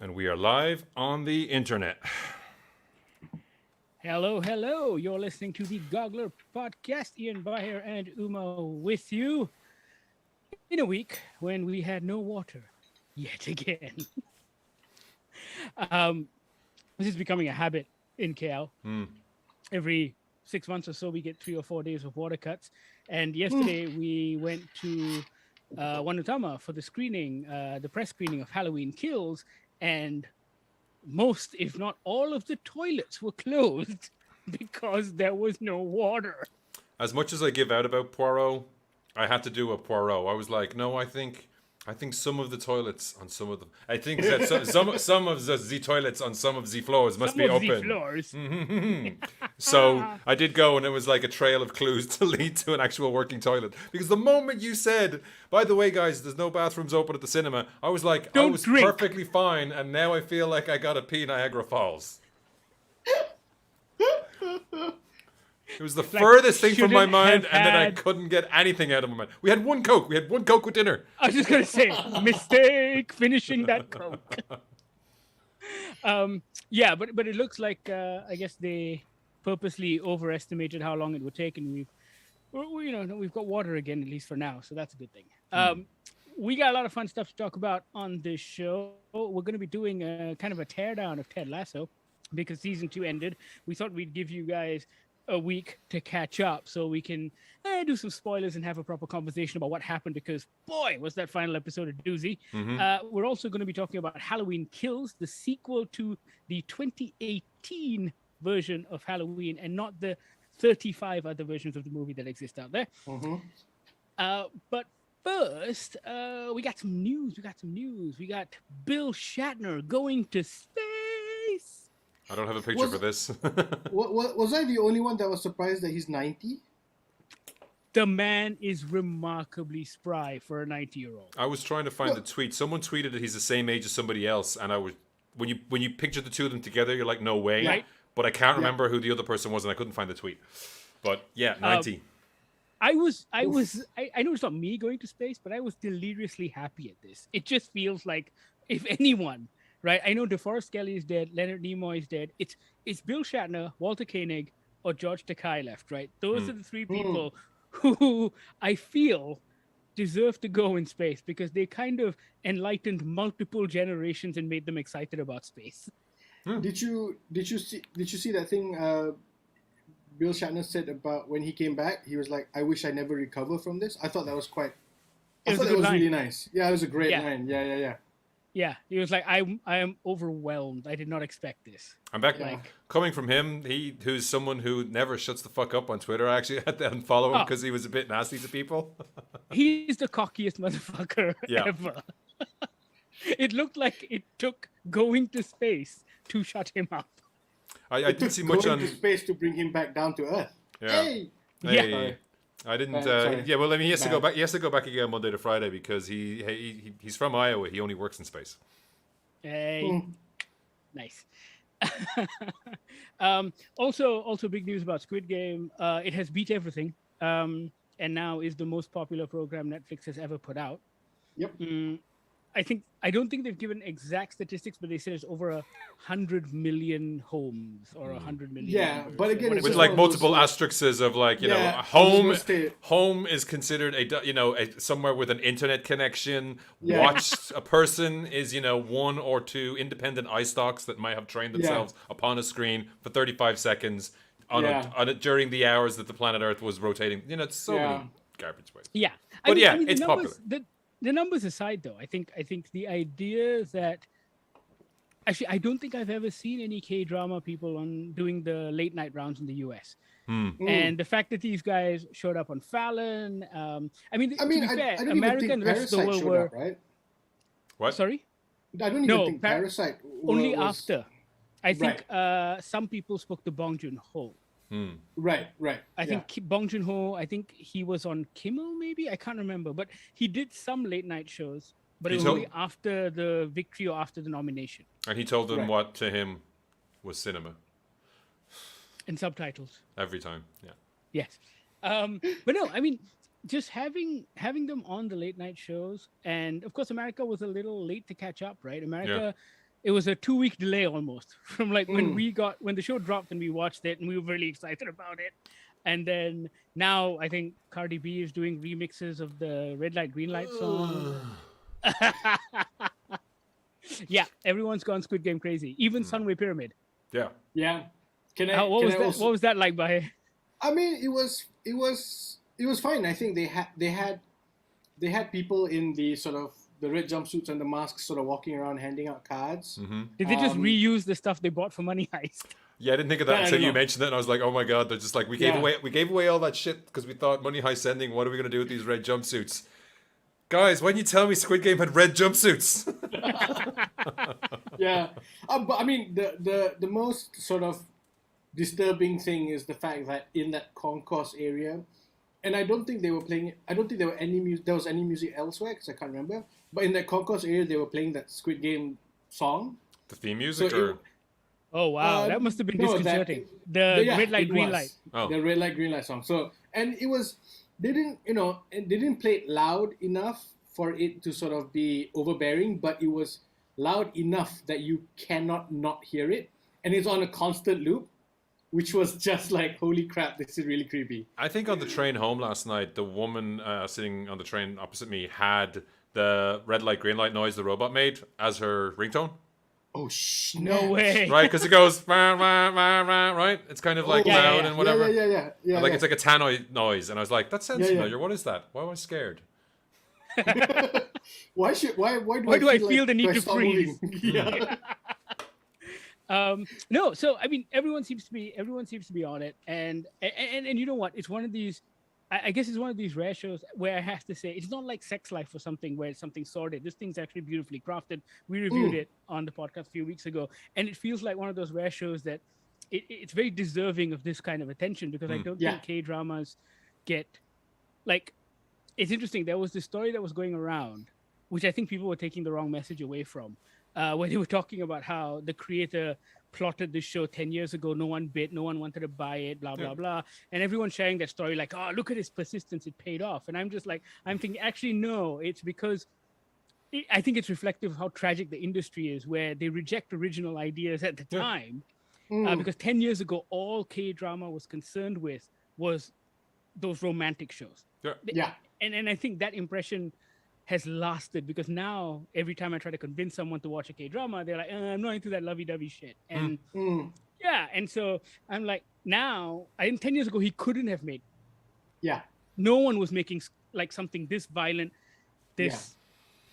And we are live on the internet. Hello, hello. You're listening to the Goggler podcast. Ian, Bahir, and Uma with you in a week when we had no water yet again. um, this is becoming a habit in KL. Every 6 months or so, we get 3 or 4 days of water cuts. And yesterday, we went to Wanutama for the screening, the press screening of Halloween Kills. And most, if not all, of the toilets were closed because there was no water. As much as I give out about Poirot, I had to do a Poirot. I was like, no, I think some of the toilets on some of them. I think that some of the toilets on some of the floors must Some be of open. the floors. So I did go, and it was like a trail of clues to lead to an actual working toilet. Because the moment you said, by the way, guys, there's no bathrooms open at the cinema, I was like, I Don't was drink. perfectly fine, and now I feel like I gotta pee Niagara Falls. It was the furthest thing from my mind, and then I couldn't get anything out of my mind. We had one Coke. We had one Coke with dinner. I was just going to say, mistake finishing that Coke. Yeah, but it looks like, I guess they purposely overestimated how long it would take, and we've got water again, at least for now, so that's a good thing. We got a lot of fun stuff to talk about on this show. We're going to be doing a kind of a teardown of Ted Lasso because season 2 ended. We thought we'd give you guys a week to catch up so we can do some spoilers and have a proper conversation about what happened, because boy, was that final episode a doozy. We're also going to be talking about Halloween Kills, the sequel to the 2018 version of Halloween and not the 35 other versions of the movie that exist out there. But first, we got some news. We got Bill Shatner going to space. I don't have a picture for this. Was I the only one that was surprised that he's 90? The man is remarkably spry for a 90-year-old. I was trying to find the tweet. Someone tweeted that he's the same age as somebody else, and I was when you picture the two of them together, you're like, no way. Right. But I can't remember who the other person was, and I couldn't find the tweet. But yeah, 90. I know it's not me going to space, but I was deliriously happy at this. It just feels like, if anyone, right? I know DeForest Kelley is dead, Leonard Nimoy is dead. It's Bill Shatner, Walter Koenig, or George Takei left, right? Those are the three people who I feel deserve to go in space because they kind of enlightened multiple generations and made them excited about space. Did you see that thing Bill Shatner said about when he came back? He was like, "I wish I never recover from this." I thought that was really nice. Yeah, it was a great line. Yeah. Yeah, he was like, I am overwhelmed. I did not expect this. I'm back. Coming from him, who's someone who never shuts the fuck up on Twitter. I actually had to unfollow him because he was a bit nasty to people. He's the cockiest motherfucker ever. It looked like it took going to space to shut him up. I didn't see much on to space to bring him back down to Earth. Yeah. Hey. Yeah. I didn't. Well, I mean, he has to go back. He has to go back again Monday to Friday because he's from Iowa. He only works in space. Hey, nice. Also, big news about Squid Game. It has beat everything, and now is the most popular program Netflix has ever put out. Yep. I don't think they've given exact statistics, but they said it's over 100 million homes or 100 million. Yeah, but again, with like multiple asterisks of like home is considered a somewhere with an internet connection. Yeah. Watched a person is one or two independent eye stalks that might have trained themselves upon a screen for 35 seconds during the hours that the planet Earth was rotating. It's so many garbage ways. Yeah, but it's popular. The numbers aside, though, I think the idea that actually I don't think I've ever seen any K-drama people doing the late night rounds in the US. And the fact that these guys showed up on Fallon, to be fair, America and the rest of the world were right? What? Sorry? I don't even think Parasite only after. I think some people spoke to Bong Joon-ho. Right. I think Bong Joon-ho, I think he was on Kimmel, maybe? I can't remember. But he did some late night shows, but it was only after the victory or after the nomination. And he told them what to him was cinema. And subtitles. Every time, yeah. Yes. But no, I mean, just having them on the late night shows, and of course America was a little late to catch up, right? America it was a 2-week delay almost from like when the show dropped and we watched it and we were really excited about it. And then now I think Cardi B is doing remixes of the Red Light, Green Light song. Yeah, everyone's gone Squid Game crazy. Even Sunway Pyramid. Yeah. Yeah. What was that like, Bahir? I mean, it was fine. I think they had people in the sort of the red jumpsuits and the masks sort of walking around handing out cards. Mm-hmm. Did they just reuse the stuff they bought for Money Heist? Yeah, I didn't think of that until you mentioned it, and I was like, "Oh my god!" They're just like, we gave away all that shit because we thought Money Heist ending. What are we gonna do with these red jumpsuits, guys? Why didn't you tell me Squid Game had red jumpsuits? Yeah, but I mean, the most sort of disturbing thing is the fact that in that concourse area, and I don't think they were playing. I don't think there was any music elsewhere because I can't remember. But in that concourse area, they were playing that Squid Game song. The theme music, Oh wow, that must have been disconcerting. The red light, green light. Oh. The red light, green light song. So, and it was, they didn't play it loud enough for it to sort of be overbearing, but it was loud enough that you cannot not hear it, and it's on a constant loop, which was just like, holy crap, this is really creepy. I think on the train home last night, the woman sitting on the train opposite me had the red light, green light noise the robot made as her ringtone. Oh, no way! Right, because it goes rah, rah, rah, rah, right. It's kind of like loud and whatever. Yeah. Like it's like a tannoy noise, and I was like, that sounds familiar. What is that? Why am I scared? Why do I feel the need to freeze? Yeah. No, so I mean, everyone seems to be on it, and you know what? It's one of these. I guess it's one of these rare shows where I have to say it's not like Sex Life or something where it's something sordid. This thing's actually beautifully crafted. We reviewed it on the podcast a few weeks ago, and it feels like one of those rare shows that it's very deserving of this kind of attention because I don't think K-dramas get like. It's interesting. There was this story that was going around, which I think people were taking the wrong message away from, where they were talking about how the creator plotted this show 10 years ago. No one bid, no one wanted to buy it, blah, blah, blah. And everyone sharing that story like, oh, look at his persistence. It paid off. And I'm just like, I'm thinking, actually, no, it's because I think it's reflective of how tragic the industry is, where they reject original ideas at the time. Because 10 years ago, all K-drama was concerned with was those romantic shows. Yeah. And I think that impression has lasted because now every time I try to convince someone to watch a K-drama, they're like, I'm not into that lovey-dovey shit. And and so I'm like, now, 10 years ago, he couldn't have made. Yeah. No one was making like something this violent, this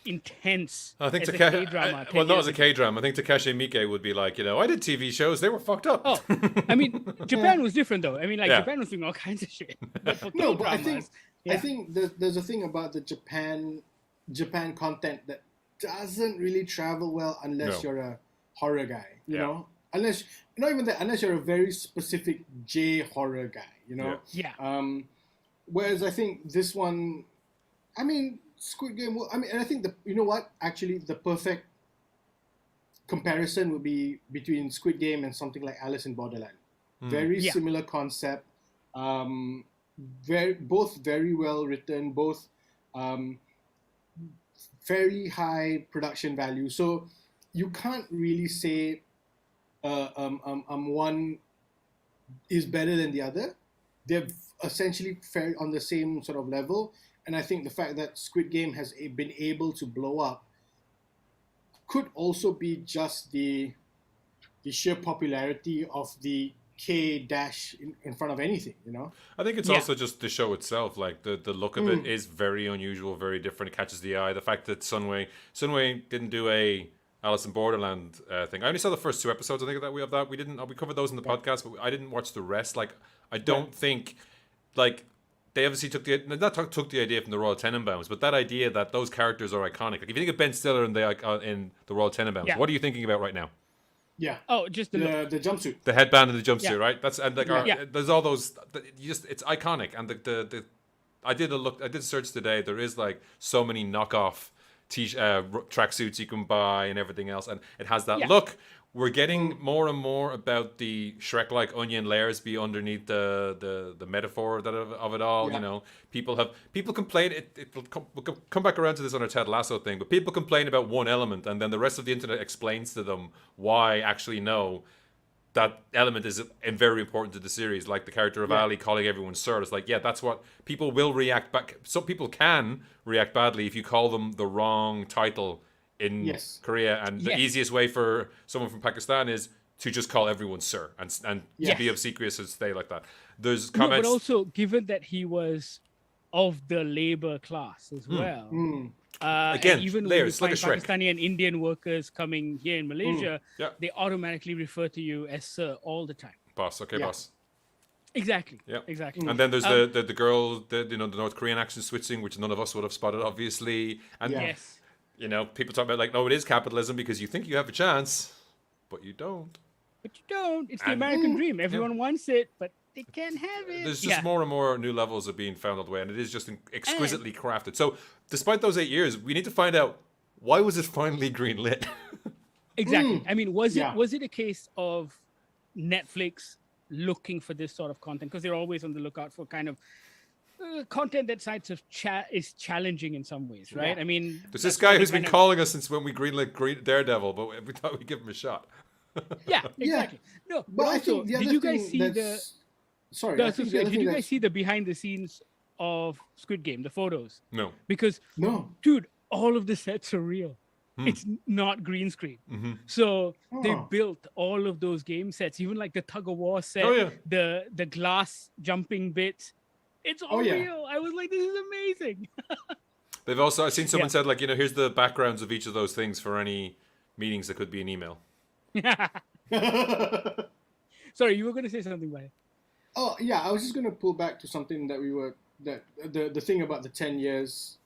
intense. I think K-drama. Well, not as a K-drama. I think Takashi Miike would be like, I did TV shows. They were fucked up. Oh, I mean, Japan was different though. I mean, Japan was doing all kinds of shit. But for no, but K-dramas, I think there's a thing about the Japan content that doesn't really travel well unless you're a horror guy, you know? Unless, not even that, unless you're a very specific J horror guy, you know? Yeah. Whereas I think this one, I mean, Squid Game, and I think actually the perfect comparison would be between Squid Game and something like Alice in Borderland. Very similar concept, both very well written, both very high production value. So you can't really say one is better than the other. They're essentially fair on the same sort of level. And I think the fact that Squid Game has been able to blow up could also be just the sheer popularity of the K dash in front of anything, you know? I think it's also just the show itself. Like the look of it is very unusual, very different. It catches the eye. The fact that Sunway didn't do a Alice in Borderland thing. I only saw the first 2 episodes. I think that we covered those in the podcast, but I didn't watch the rest. Like I don't think like they obviously took the idea from the Royal Tenenbaums, but that idea that those characters are iconic. Like if you think of Ben Stiller in the Royal Tenenbaums, what are you thinking about right now? Yeah. Oh, just the jumpsuit, the headband and the jumpsuit, right? That's and like there's all those. It's iconic, and I did a search today. There is like so many knockoff tracksuits you can buy and everything else, and it has that Yeah. look. We're getting more and more about the Shrek-like onion layers be underneath the metaphor of it all. Yeah. You know, people complain. We'll come back around to this on our Ted Lasso thing, but people complain about one element, and then the rest of the internet explains to them why actually no, that element is very important to the series. Like the character of Ali calling everyone sir. It's like, yeah, that's what people will react back. Some people can react badly if you call them the wrong title in Korea, and the easiest way for someone from Pakistan is to just call everyone sir and to be obsequious and stay like that. There's comments, but also given that he was of the labor class as well. Again, even layers, when like you a find Shrek. Pakistani and Indian workers coming here in Malaysia, Yeah. they automatically refer to you as sir all the time. Boss, okay, boss. Exactly. Yeah, exactly. And then there's the girl, the North Korean accent switching, which none of us would have spotted, obviously. And Yes. you know, people talk about like, no, it is capitalism because you think you have a chance, but you don't. But you don't. It's the American dream. Everyone wants it, but they can't have it. There's just more and more new levels of being found that way, and it is just exquisitely crafted. So, despite those 8 years, we need to find out, why was it finally greenlit? Exactly. I mean, was it a case of Netflix looking for this sort of content, because they're always on the lookout for kind of content that sides of is challenging in some ways, right? I mean, there's this guy who's been calling us since when we greenlit Daredevil, but we thought we'd give him a shot. Yeah, exactly. No, but also, I think did you guys see the? Sorry, No, did you guys see the behind the scenes of Squid Game, the photos? No. Because dude, all of the sets are real. It's not green screen. So they built all of those game sets, even like the tug of war set, the glass jumping bits. It's all real. I was like, this is amazing. They've also, I've seen someone said, like, you know, here's the backgrounds of each of those things for any meetings that could be an email. Sorry, you were going to say something, Bahir. Oh yeah, I was just going to pull back to something that the thing about the 10 years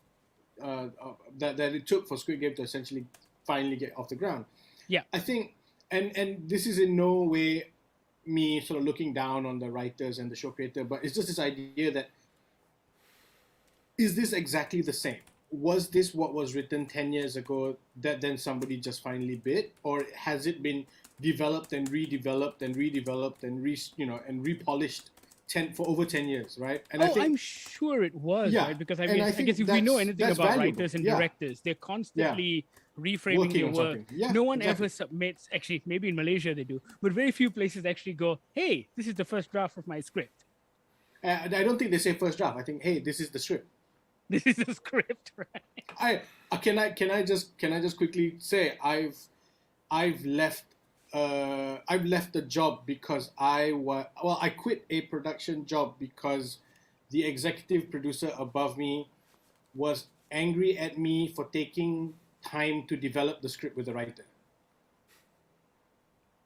that it took for Squid Game to essentially finally get off the ground. Yeah, I think, and this is in no way me sort of looking down on the writers and the show creator, but it's just this idea that, is this exactly the same? Was this what was written 10 years ago that then somebody just finally bit, or has it been developed and redeveloped and redeveloped and repolished for over 10 years, right? And I think, I'm sure it was, right? Because I guess if we know anything about valuable. Writers and directors, they're constantly reframing their work. No one ever submits, actually, maybe in Malaysia they do, but very few places actually go, hey, this is the first draft of my script. I don't think they say first draft. I think, hey, this is the script. This is the script, right? Can I just quickly say I've left the job because I quit a production job because the executive producer above me was angry at me for taking time to develop the script with the writer.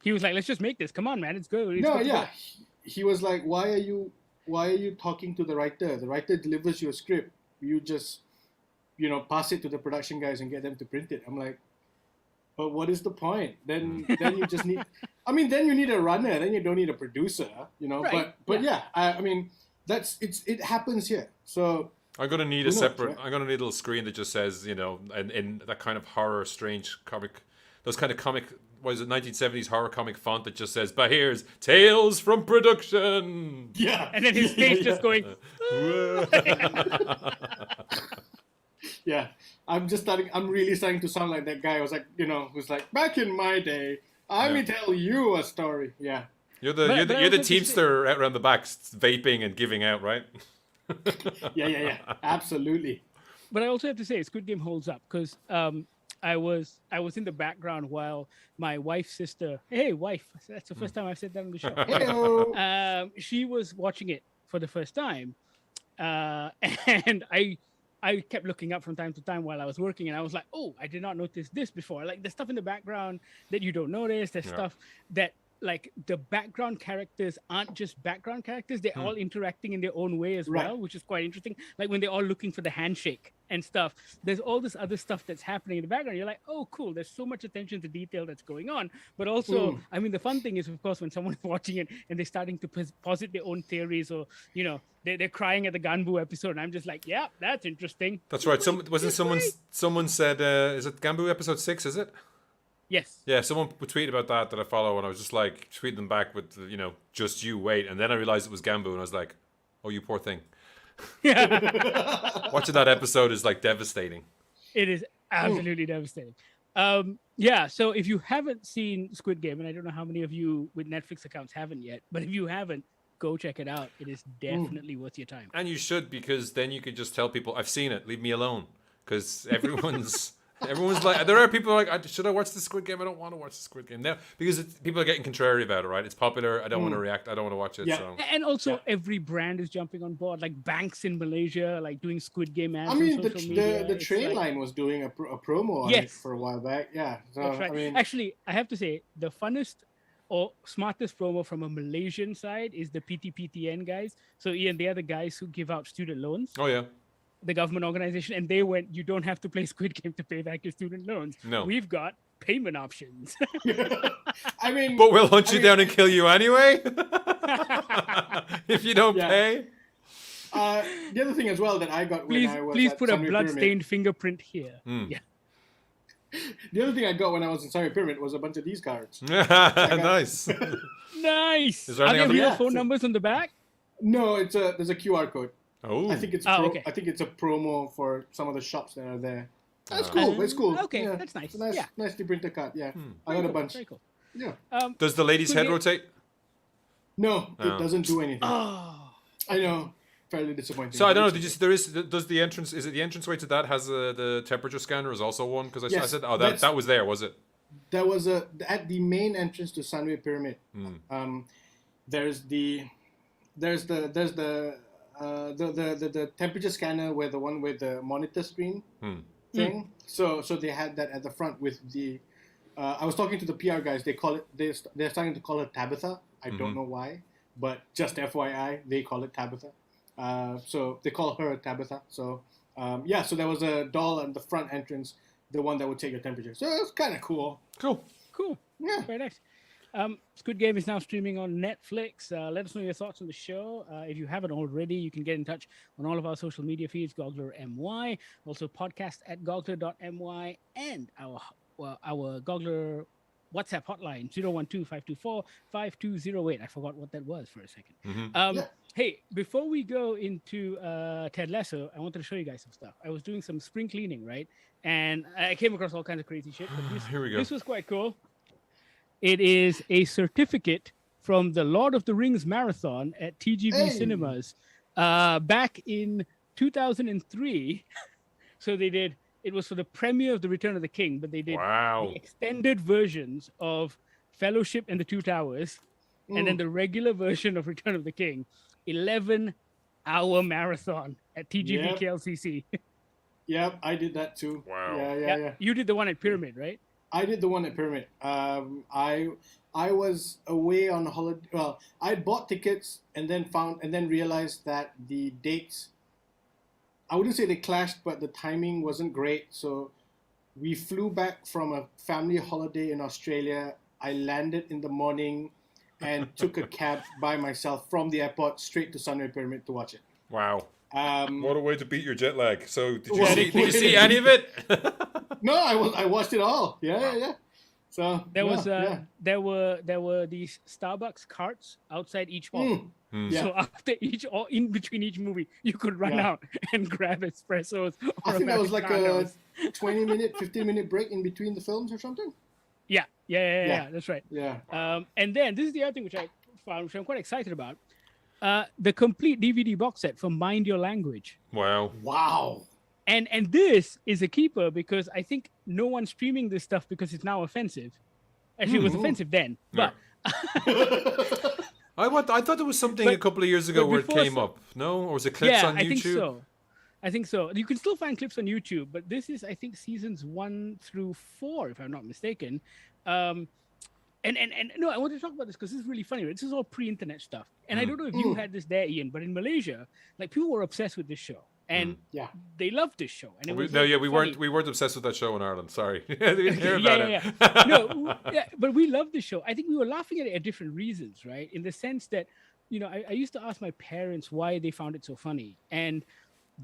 He was like, let's just make this. Come on, man, it's good. He was like, why are you talking to the writer? The writer delivers your script. You just, pass it to the production guys and get them to print it. I'm like, but what is the point? Then you just need, then you need a runner. Then you don't need a producer, Right. But I mean, it happens here. So I'm gonna need I'm gonna need a little screen that just says, in that kind of horror, strange comic, those kind of comic. What is it, 1970s horror comic font that just says, Bahir's Tales from Production. Yeah. And then his face just going, yeah. I'm really starting to sound like that guy who was like, who's like, back in my day, let me tell you a story. Yeah. You're the teamster out around the back vaping and giving out, right? Yeah. Absolutely. But I also have to say, Squid Game holds up because I was in the background while my wife's sister, hey wife, that's the first time I've said that on the show. Hey-o. She was watching it for the first time, and I kept looking up from time to time while I was working, and I was like, oh, I did not notice this before. Like, there's stuff in the background that you don't notice. There's stuff that like the background characters aren't just background characters, they're all interacting in their own way as well, which is quite interesting. Like when they're all looking for the handshake and stuff, there's all this other stuff that's happening in the background. You're like, oh cool, there's so much attention to detail that's going on. But also, I mean, the fun thing is, of course, when someone's watching it and they're starting to posit their own theories, or they're crying at the Ganbu episode, and I'm just like, yeah, that's interesting. That's right. Someone said, is it Ganbu episode 6, is it? Yes. Yeah, someone tweeted about that I follow, and I was just like tweeting them back with, just you wait. And then I realized it was Gambu, and I was like, oh, you poor thing. Watching that episode is like devastating. It is absolutely devastating. So if you haven't seen Squid Game, and I don't know how many of you with Netflix accounts haven't yet, but if you haven't, go check it out. It is definitely worth your time. And you should, because then you could just tell people, I've seen it, leave me alone. Because everyone's like, there are people like, should I watch the Squid Game? I don't want to watch the Squid Game now, because people are getting contrary about it, right? It's popular. I don't want to react. I don't want to watch it. Yeah. So. And also, every brand is jumping on board. Like banks in Malaysia, like doing Squid Game ads. I mean, on social media. the train line was doing a promo on it for a while back. Yeah, so, that's right. I mean, Actually, I have to say, the funnest or smartest promo from a Malaysian side is the PTPTN guys. So Ian, they are the guys who give out student loans. Oh yeah. The government organization, and they went, you don't have to play Squid Game to pay back your student loans. No. We've got payment options. I mean, but we'll hunt you down and kill you anyway if you don't pay. The other thing as well that I got when I was please at put a Sunway blood-stained Pyramid, fingerprint here. Yeah. The other thing I got when I was in Sunway Pyramid was a bunch of these cards. Nice. Nice. Is there Are anything there on the real back? phone numbers on the back? No, there's a QR code. Oh. I think it's okay. I think it's a promo for some of the shops that are there. That's cool. It's cool. Okay, yeah. that's nice. It's a nicely printed card. Yeah, I got a bunch. Very cool. Yeah. Does the lady's head Squid rotate? No, it doesn't do anything. Oh. I know. Fairly disappointing. So I don't know. Does the entrance? Is it the entranceway to that has the temperature scanner is also one? Because I said, oh, that was there, was it? That was at the main entrance to Sunway Pyramid. There's the temperature scanner where the one with the monitor screen thing. So they had that at the front with the. I was talking to the PR guys. They call it. They're starting to call it Tabitha. I don't know why, but just FYI, they call it Tabitha. So they call her Tabitha. So so there was a doll at the front entrance, the one that would take your temperature. So it's kind of cool. Cool. Yeah. Very nice. Squid Game is now streaming on Netflix. Let us know your thoughts on the show. If you haven't already, you can get in touch on all of our social media feeds, Goggler MY, also podcast at goggler.my, and our Goggler WhatsApp hotline, 012-524-5208. I forgot what that was for a second. Hey, before we go into Ted Lasso, I wanted to show you guys some stuff. I was doing some spring cleaning, right? And I came across all kinds of crazy shit. But Here we go. This was quite cool. It is a certificate from the Lord of the Rings marathon at TGV Cinemas back in 2003. So it was for the premiere of The Return of the King, but they did the extended versions of Fellowship and the Two Towers, and then the regular version of Return of the King. 11-hour marathon at TGV KLCC. Yep, I did that too. Wow. Yeah. You did the one at Pyramid, right? I did the one at Pyramid. I was away on holiday. Well, I bought tickets and then realized that the dates, I wouldn't say they clashed, but the timing wasn't great. So we flew back from a family holiday in Australia. I landed in the morning and took a cab by myself from the airport straight to Sunway Pyramid to watch it. Wow. What a way to beat your jet lag. So did you see any of it? No, I watched it all. Yeah. So there were these Starbucks carts outside each hall. So after in between each movie, you could run out and grab espressos. I think that was like a 20-minute, 15-minute break in between the films or something. Yeah, that's right. Yeah. And then this is the other thing which I found, which I'm quite excited about. The complete DVD box set from Mind Your Language. Wow. And this is a keeper because I think no one's streaming this stuff because it's now offensive. Actually, it was offensive then, but I thought there was something a couple of years ago where it came up. No, or was it clips on YouTube? I think so. You can still find clips on YouTube, but this is, I think, seasons 1 through 4, if I'm not mistaken. And no, I want to talk about this because this is really funny. Right? This is all pre-internet stuff, and I don't know if you had this there, Ian, but in Malaysia, like people were obsessed with this show, and they loved this show. And it was we weren't obsessed with that show in Ireland. Sorry, we didn't hear about it. No, but we loved the show. I think we were laughing at it at different reasons, right? In the sense that, I used to ask my parents why they found it so funny, and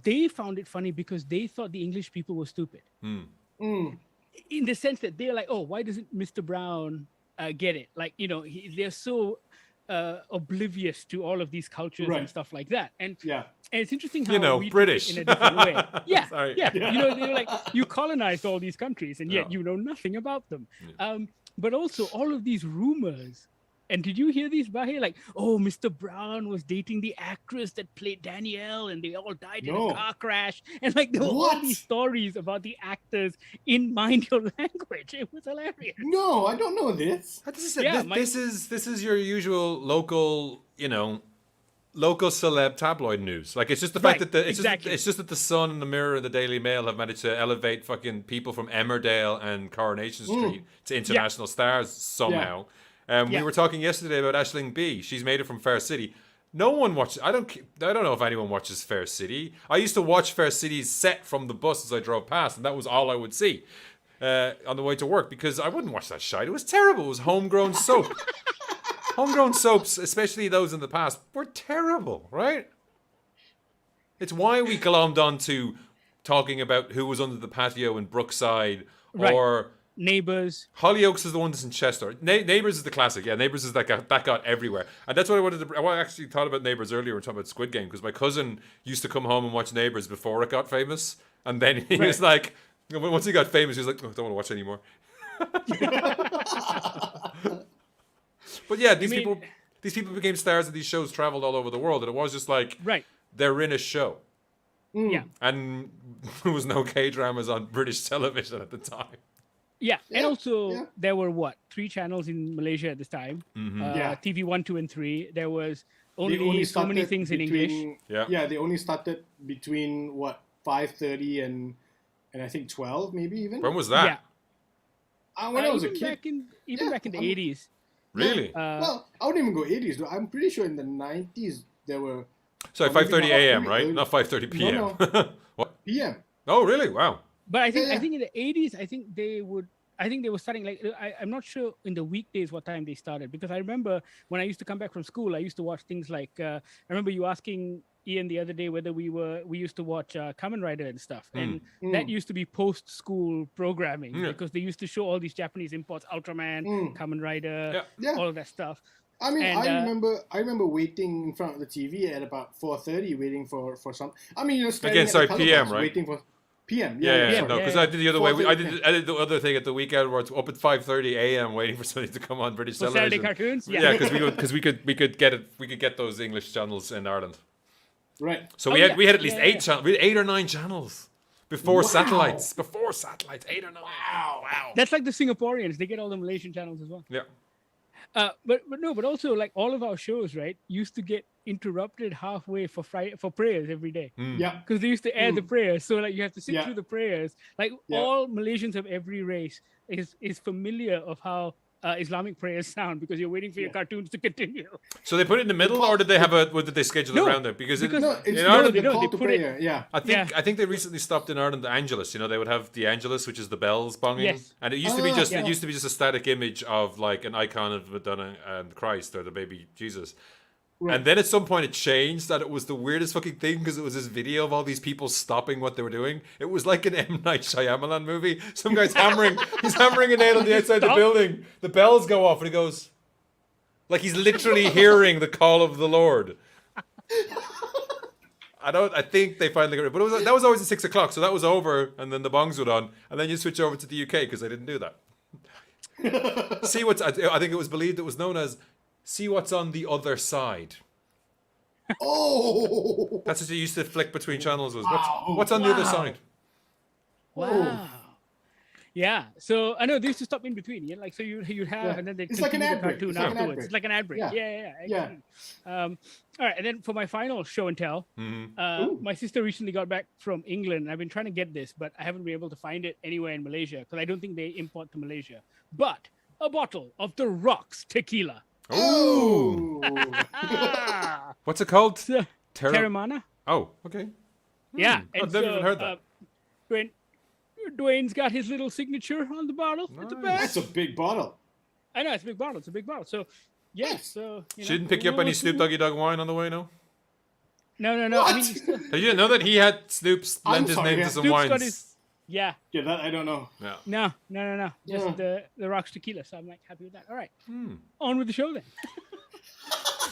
they found it funny because they thought the English people were stupid. In the sense that they're like, oh, why doesn't Mr. Brown get it? Like, they're so oblivious to all of these cultures and stuff like that. And it's interesting how we British in a different way. Yeah, Sorry. yeah. They're like, you colonized all these countries, and yet you know nothing about them. But also all of these rumors. And did you hear these, Bahir? Like, oh, Mr. Brown was dating the actress that played Danielle, and they all died in a car crash. And like, there were all these stories about the actors in Mind Your Language. It was hilarious. No, I don't know this. This is your usual local, local celeb tabloid news. Like, it's just the fact that it's just that the Sun and the Mirror and the Daily Mail have managed to elevate fucking people from Emmerdale and Coronation Street to international stars somehow. We were talking yesterday about Aisling B. She's made it from Fair City. No one watches. I don't know if anyone watches Fair City. I used to watch Fair City's set from the bus as I drove past, and that was all I would see on the way to work, because I wouldn't watch that shite. It was terrible. It was homegrown soap. Homegrown soaps, especially those in the past, were terrible, right? It's why we glommed onto talking about who was under the patio in Brookside or Neighbours. Hollyoaks is the one that's in Chester. Neighbours is the classic. Yeah, Neighbours is that got everywhere. And that's what I wanted to... I actually thought about Neighbours earlier when talking about Squid Game, because my cousin used to come home and watch Neighbours before it got famous. And then he was like... Once he got famous, he was like, oh, I don't want to watch anymore. But yeah, these people became stars of these shows, traveled all over the world, and it was just like... They're in a show. Yeah. And there was no K-dramas on British television at the time. Yeah, and also there were 3 channels in Malaysia at this time. TV 1, 2, and 3. There was only so many things in English. They only started between 5:30 and I think 12, maybe even. When was that? When I was a kid. Back in the 80s. Really? Well, I wouldn't even go 80s. Though. I'm pretty sure in the 90s there were. Sorry, 5:30 a.m. right? Not 5:30 p.m. No. What? PM. Oh, really? Wow. But I think in the 80s, I think they were starting, like, I'm not sure in the weekdays what time they started, because I remember when I used to come back from school, I used to watch things like, I remember you asking Ian the other day whether we used to watch Kamen Rider and stuff. And that used to be post-school programming because they used to show all these Japanese imports, Ultraman, Kamen Rider, all of that stuff. I mean, I remember waiting in front of the TV at about 4:30, waiting for some. I mean, again, sorry, PM, right? Waiting for PM. Yeah. No, because I did the other way. I did the other thing at the weekend where it's up at 5:30 a.m. waiting for something to come on British television. Saturday cartoons. Yeah, because we could get those English channels in Ireland. Right. So we had at least 8 channels. We had 8 or 9 channels before satellites. 8 or 9. Wow. That's like the Singaporeans. They get all the Malaysian channels as well. Yeah. But also, like, all of our shows, right, used to get interrupted halfway for prayers every day. Yeah. Because they used to air the prayers, so like you have to sit through the prayers. Like all Malaysians of every race is familiar of how Islamic prayers sound, because you're waiting for your cartoons to continue. So they put it in the middle, or did they schedule it around it? Because they put it. Yeah. I think they recently stopped in Ireland the Angelus. They would have the Angelus, which is the bells bonging, and it used to be just a static image of like an icon of Madonna and Christ or the baby Jesus. Right. And then at some point it changed that it was the weirdest fucking thing, because it was this video of all these people stopping what they were doing. It was like an M. Night Shyamalan movie. Some guy's he's hammering a nail on the outside of the building. The bells go off and he goes, like he's literally hearing the call of the Lord. I think they finally got rid of it. But that was always at 6 o'clock, so that was over, and then the bongs would on, and then you switch over to the UK, because they didn't do that. I think it was believed it was known as See What's on the Other Side. Oh! That's what you used to flick between channels. What's on the other side? Wow. Yeah. So I know they used to stop in between. Like, so you'd have, and then they continue the cartoon afterwards. It's like an ad break. Yeah. All right. And then for my final show and tell, my sister recently got back from England. I've been trying to get this, but I haven't been able to find it anywhere in Malaysia, because I don't think they import to Malaysia. But a bottle of The Rock's tequila. Ooh. Ah! What's it called? Terramana. Oh, okay. Yeah. I've never even heard that. Dwayne's got his little signature on the bottle at the back. That's a big bottle. I know, it's a big bottle. It's a big bottle. So, yes. So, She didn't pick you up any Snoop Doggy Dogg wine on the way, no? No. What? I mean, you still... You didn't know that he had Snoop's lent his name to some Snoop's wines? got his... Yeah. Yeah, that I don't know. Yeah. No. Just the Rock's tequila. So I'm like happy with that. All right. On with the show then.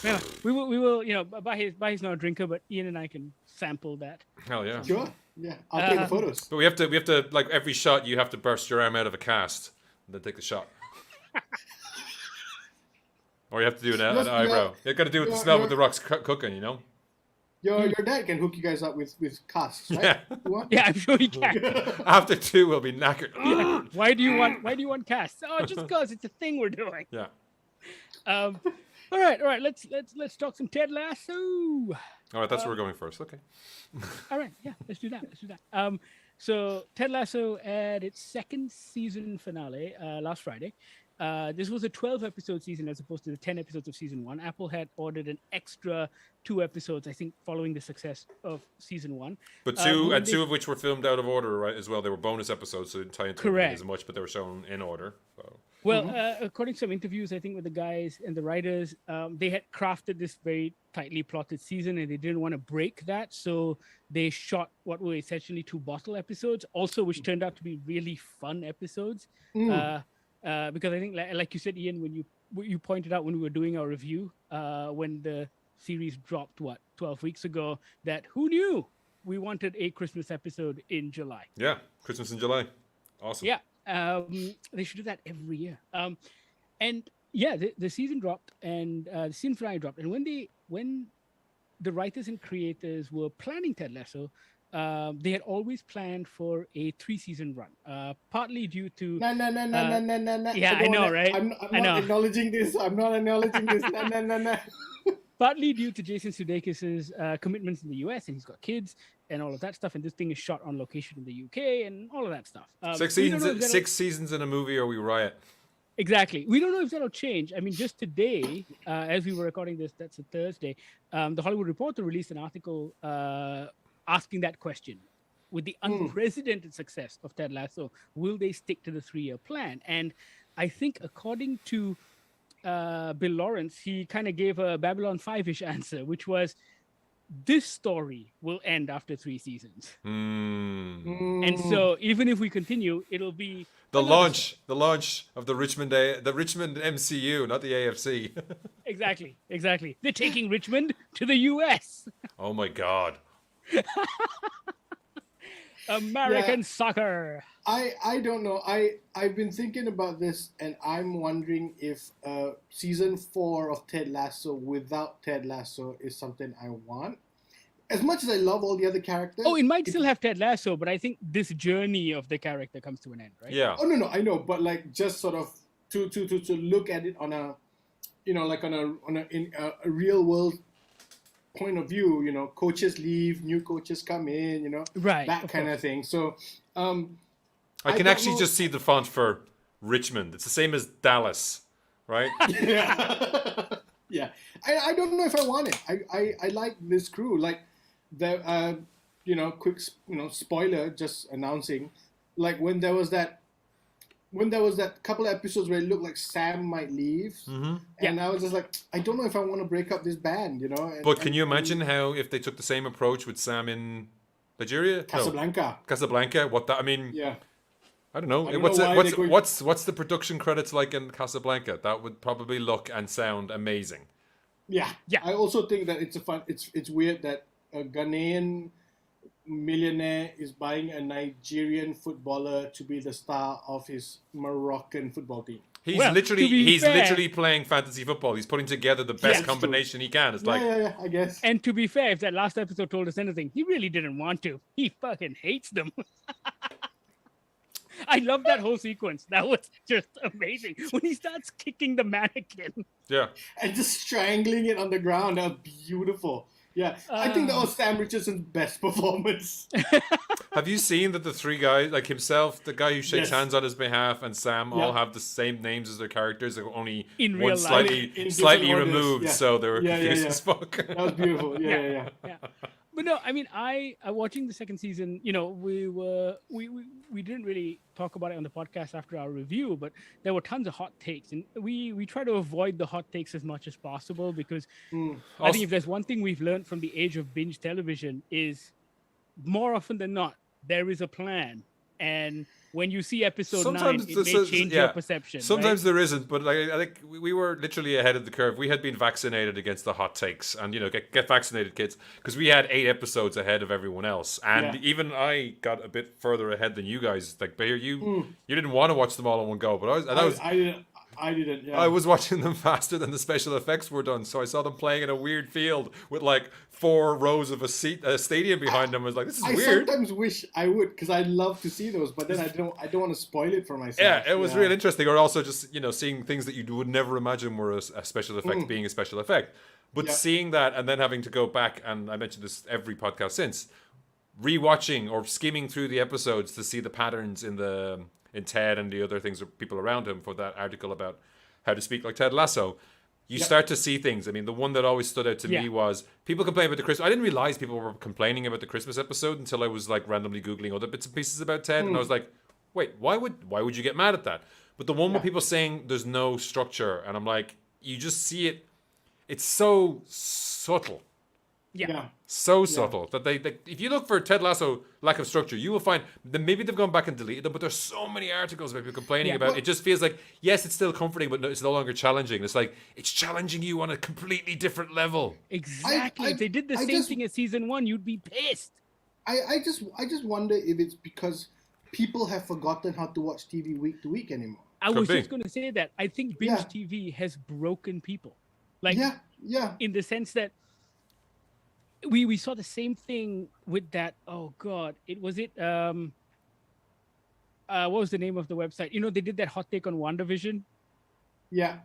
Anyway, we will. Bahir's not a drinker, but Ian and I can sample that. Hell yeah. Sure. Yeah, I'll take the photos. But we have to like every shot you have to burst your arm out of a cast and then take the shot. Or you have to do an eyebrow. You got to do with the smell with the Rock's cooking, you know. Your dad can hook you guys up with casts, right? Yeah. Yeah, I'm sure he can. After 2, we'll be knackered. Why do you want casts? Oh, just because it's a thing we're doing. Yeah. All right. Let's talk some Ted Lasso. All right, that's where we're going first. Okay. All right, yeah, let's do that. So Ted Lasso had its second season finale last Friday. This was a 12-episode season as opposed to the 10 episodes of season 1. Apple had ordered an extra 2 episodes, I think, following the success of season 1. But two of which were filmed out of order, right? As well, they were bonus episodes, so they didn't tie into everything as much, but they were shown in order. So. Well, according to some interviews, I think with the guys and the writers, they had crafted this very tightly plotted season, and they didn't want to break that, so they shot what were essentially 2 bottle episodes, also which turned out to be really fun episodes. Because I think, like you said, Ian, when you pointed out when we were doing our review, when the series dropped 12 weeks ago, that who knew we wanted a Christmas episode in July. Yeah, Christmas in July, awesome. Yeah. They should do that every year. And yeah, the season dropped and the season finale dropped. And when the writers and creators were planning Ted Lasso, they had always planned for a 3-season run, partly due to... No. Yeah, I know, right? I'm not acknowledging this. No. Partly due to Jason Sudeikis' commitments in the US, and he's got kids and all of that stuff. And this thing is shot on location in the UK and all of that stuff. 6 seasons in a movie, or we riot. Exactly. We don't know if that'll change. I mean, just today, as we were recording this, that's a Thursday, the Hollywood Reporter released an article asking that question. With the unprecedented success of Ted Lasso, will they stick to the 3-year plan? And I think according to Bill Lawrence, he kind of gave a Babylon 5-ish answer, which was, this story will end after 3 seasons. And so even if we continue, it'll be the launch of the Richmond MCU, not the AFC. Exactly. They're taking Richmond to the US. Oh my God. American soccer. I don't know. I've been thinking about this, and I'm wondering if season 4 of Ted Lasso without Ted Lasso is something I want. As much as I love all the other characters. Oh, it might still have Ted Lasso, but I think this journey of the character comes to an end, right? Yeah. Oh no, I know, but like just sort of to look at it on a, like on a real world point of view. Coaches leave, new coaches come in. Right. That kind of thing. So, I can actually just see the font for Richmond. It's the same as Dallas, right? Yeah. Yeah. I don't know if I want it. I like this crew. Like the quick spoiler just announcing, like when there was that couple of episodes where it looked like Sam might leave, and I was just like, I don't know if I want to break up this band, But can you imagine how if they took the same approach with Sam in Nigeria? Casablanca. What that? I mean, yeah. I don't know. What's the production credits like in Casablanca? That would probably look and sound amazing. Yeah. I also think that it's weird that a Ghanaian millionaire is buying a Nigerian footballer to be the star of his Moroccan football team. He's literally playing fantasy football. He's putting together the best combination he can. It's I guess. And to be fair, if that last episode told us anything, he really didn't want to. He fucking hates them. I love that whole sequence. That was just amazing. When he starts kicking the mannequin. Yeah. And just strangling it on the ground. That was beautiful. Yeah, I think that was Sam Richardson's best performance. Have you seen that the three guys, like himself, the guy who shakes Yes. hands on his behalf, and Sam all Yeah. have the same names as their characters, they're only In one real life. slightly In slightly different orders, removed, yeah. so they were Yeah, confused yeah. as fuck. That was beautiful. Yeah. Yeah. But no, I mean, I watching the second season. You know, we didn't really talk about it on the podcast after our review, but there were tons of hot takes, and we try to avoid the hot takes as much as possible because I think if there's one thing we've learned from the age of binge television is more often than not there is a plan, and when you see episode Sometimes 9, it may change your perception. Sometimes right? there isn't, but like I think we were literally ahead of the curve. We had been vaccinated against the hot takes, and get vaccinated, kids, because we had 8 episodes ahead of everyone else, and even I got a bit further ahead than you guys. Like Bahir, you didn't want to watch them all in one go, but I didn't. Yeah. I was watching them faster than the special effects were done, so I saw them playing in a weird field with like 4 rows of a stadium behind them. I was like, this is weird. I sometimes wish I would, because I'd love to see those, but then I don't want to spoil it for myself. Yeah, it was real interesting. Or also just seeing things that you would never imagine were a special effect being a special effect, but seeing that and then having to go back, and I mentioned this every podcast since, rewatching or skimming through the episodes to see the patterns in Ted and the other things of people around him for that article about how to speak like Ted Lasso. You start to see things. I mean, the one that always stood out to me was people complain about the Christmas. I didn't realize people were complaining about the Christmas episode until I was like randomly Googling other bits and pieces about Ted, and I was like, wait, why would you get mad at that? But the one with people saying there's no structure, and I'm like, you just see it. It's so subtle. Yeah. So subtle that they if you look for Ted Lasso lack of structure, you will find that maybe they've gone back and deleted them, but there's so many articles about people complaining about it. It just feels like, yes, it's still comforting, but it's no longer challenging. It's like it's challenging you on a completely different level. Exactly. If they did the same thing as season 1, you'd be pissed. I just wonder if it's because people have forgotten how to watch TV week to week anymore. I was just going to say that. I think binge TV has broken people. Like, in the sense that we saw the same thing with that. Oh God, what was the name of the website? They did that hot take on WandaVision. Yeah.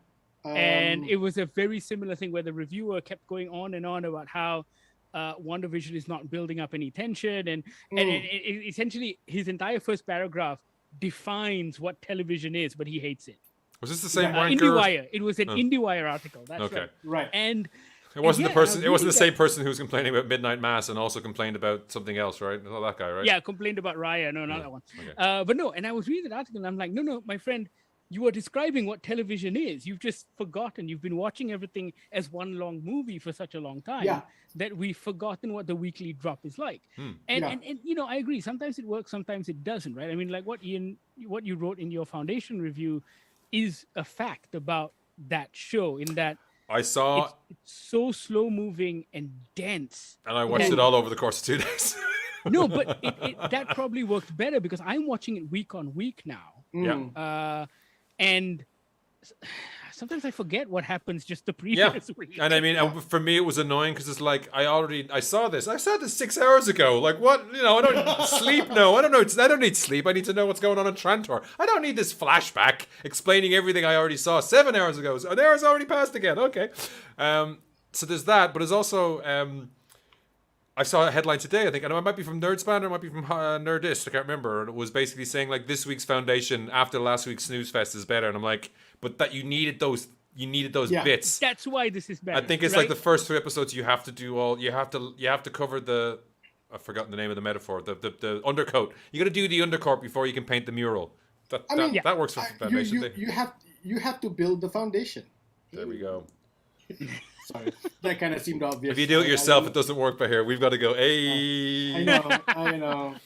And it was a very similar thing where the reviewer kept going on and on about how WandaVision is not building up any tension, and it essentially his entire first paragraph defines what television is, but he hates it. Was this the same wanker? IndieWire. It was an IndieWire article. That's right. And it wasn't the person. It wasn't the same person who was complaining about midnight mass and also complained about something else, right? Not that guy, right? Yeah, complained about Raya. No, not that one. Okay. But no, and I was reading that article and I'm like, no, my friend, you are describing what television is. You've just forgotten. You've been watching everything as one long movie for such a long time that we've forgotten what the weekly drop is like. And I agree. Sometimes it works, sometimes it doesn't, right? I mean, like what you wrote in your foundation review is a fact about that show, in that I saw it's so slow moving and dense, and I watched it all over the course of 2 days. No, but that probably worked better because I'm watching it week on week now. And sometimes I forget what happens just the previous week. And I mean, for me, it was annoying because it's like I saw this 6 hours ago. Like what? I don't sleep. No, I don't know. I don't need sleep. I need to know what's going on in Trantor. I don't need this flashback explaining everything I already saw 7 hours ago. So an hour's already passed again. Okay. So there's that, but there's also I saw a headline today, I think, and it might be from Nerdspan or it might be from Nerdist, I can't remember. It was basically saying like this week's foundation after last week's Snooze Fest is better, and I'm like, but that you needed those bits. That's why this is better. I think it's like the first 3 episodes you have to do you have to cover the, I've forgotten the name of the metaphor, the undercoat. You got to do the undercoat before you can paint the mural. That works for foundation. You have to build the foundation. There we go. Sorry, that kind of seemed obvious. If you do it yourself, it doesn't work. By here, we've got to go. Hey, I know.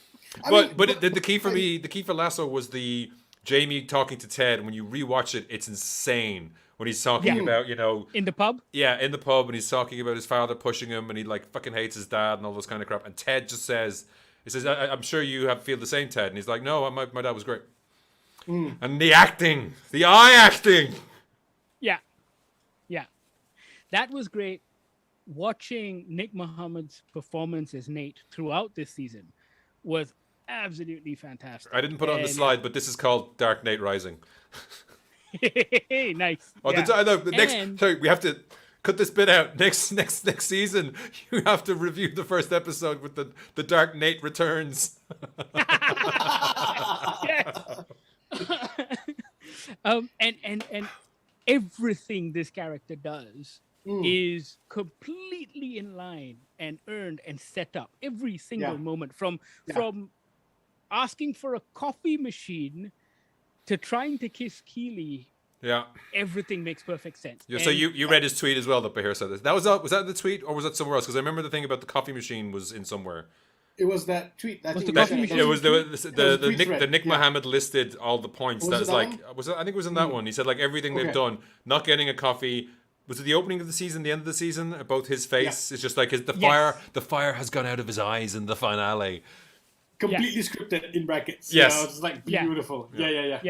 But the key for me, the key for Lasso was the Jamie talking to Ted. When you rewatch it, it's insane. When he's talking about, in the pub. Yeah, in the pub, and he's talking about his father pushing him, and he like fucking hates his dad and all this kind of crap. And Ted just says, "I'm sure you feel the same, Ted." And he's like, "No, my dad was great." And the eye acting. Yeah. That was great. Watching Nick Mohammed's performance as Nate throughout this season was absolutely fantastic. I didn't put it on the slide, but this is called Dark Knight Rising. Nice. Oh, yeah. Sorry, we have to. cut this bit out. Next season, you have to review the first episode with the Dark Nate returns. And everything this character does is completely in line and earned and set up. Every single moment from asking for a coffee machine to trying to kiss Keely. Yeah, everything makes perfect sense. Yeah, so you read his tweet as well that Bahir said this. Was that the tweet or was that somewhere else? Because I remember the thing about the coffee machine was in somewhere. It was that tweet. It was the Nick Mohammed listed all the points. That's like I think it was in that one. He said like everything they've done, not getting a coffee. Was it the opening of the season, the end of the season? Both his face. It's just like the fire has gone out of his eyes in the finale. Completely scripted in brackets. Yes, it's like beautiful. Yeah.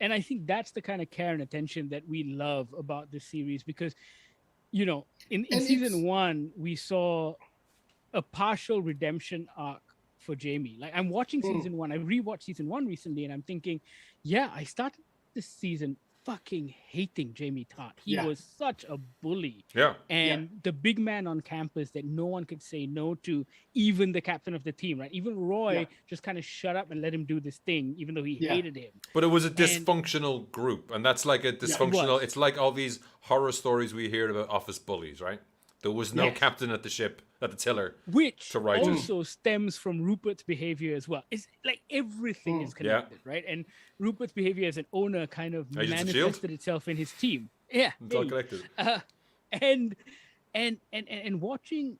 And I think that's the kind of care and attention that we love about this series because, in season 1 we saw a partial redemption arc for Jamie. Like I'm watching season 1. I rewatched season 1 recently, and I'm thinking, I started this season fucking hating Jamie Tart. He was such a bully. Yeah. And the big man on campus that no one could say no to, even the captain of the team, right? Even Roy just kind of shut up and let him do this thing, even though he hated him. But it was a dysfunctional group, and that's like a dysfunctional. It's like all these horror stories we hear about office bullies, right? There was no captain at the ship, at the tiller, which to write also stems from Rupert's behavior as well. It's like everything is connected, right? And Rupert's behavior as an owner kind of manifested itself in his team. Yeah, it's all connected. And watching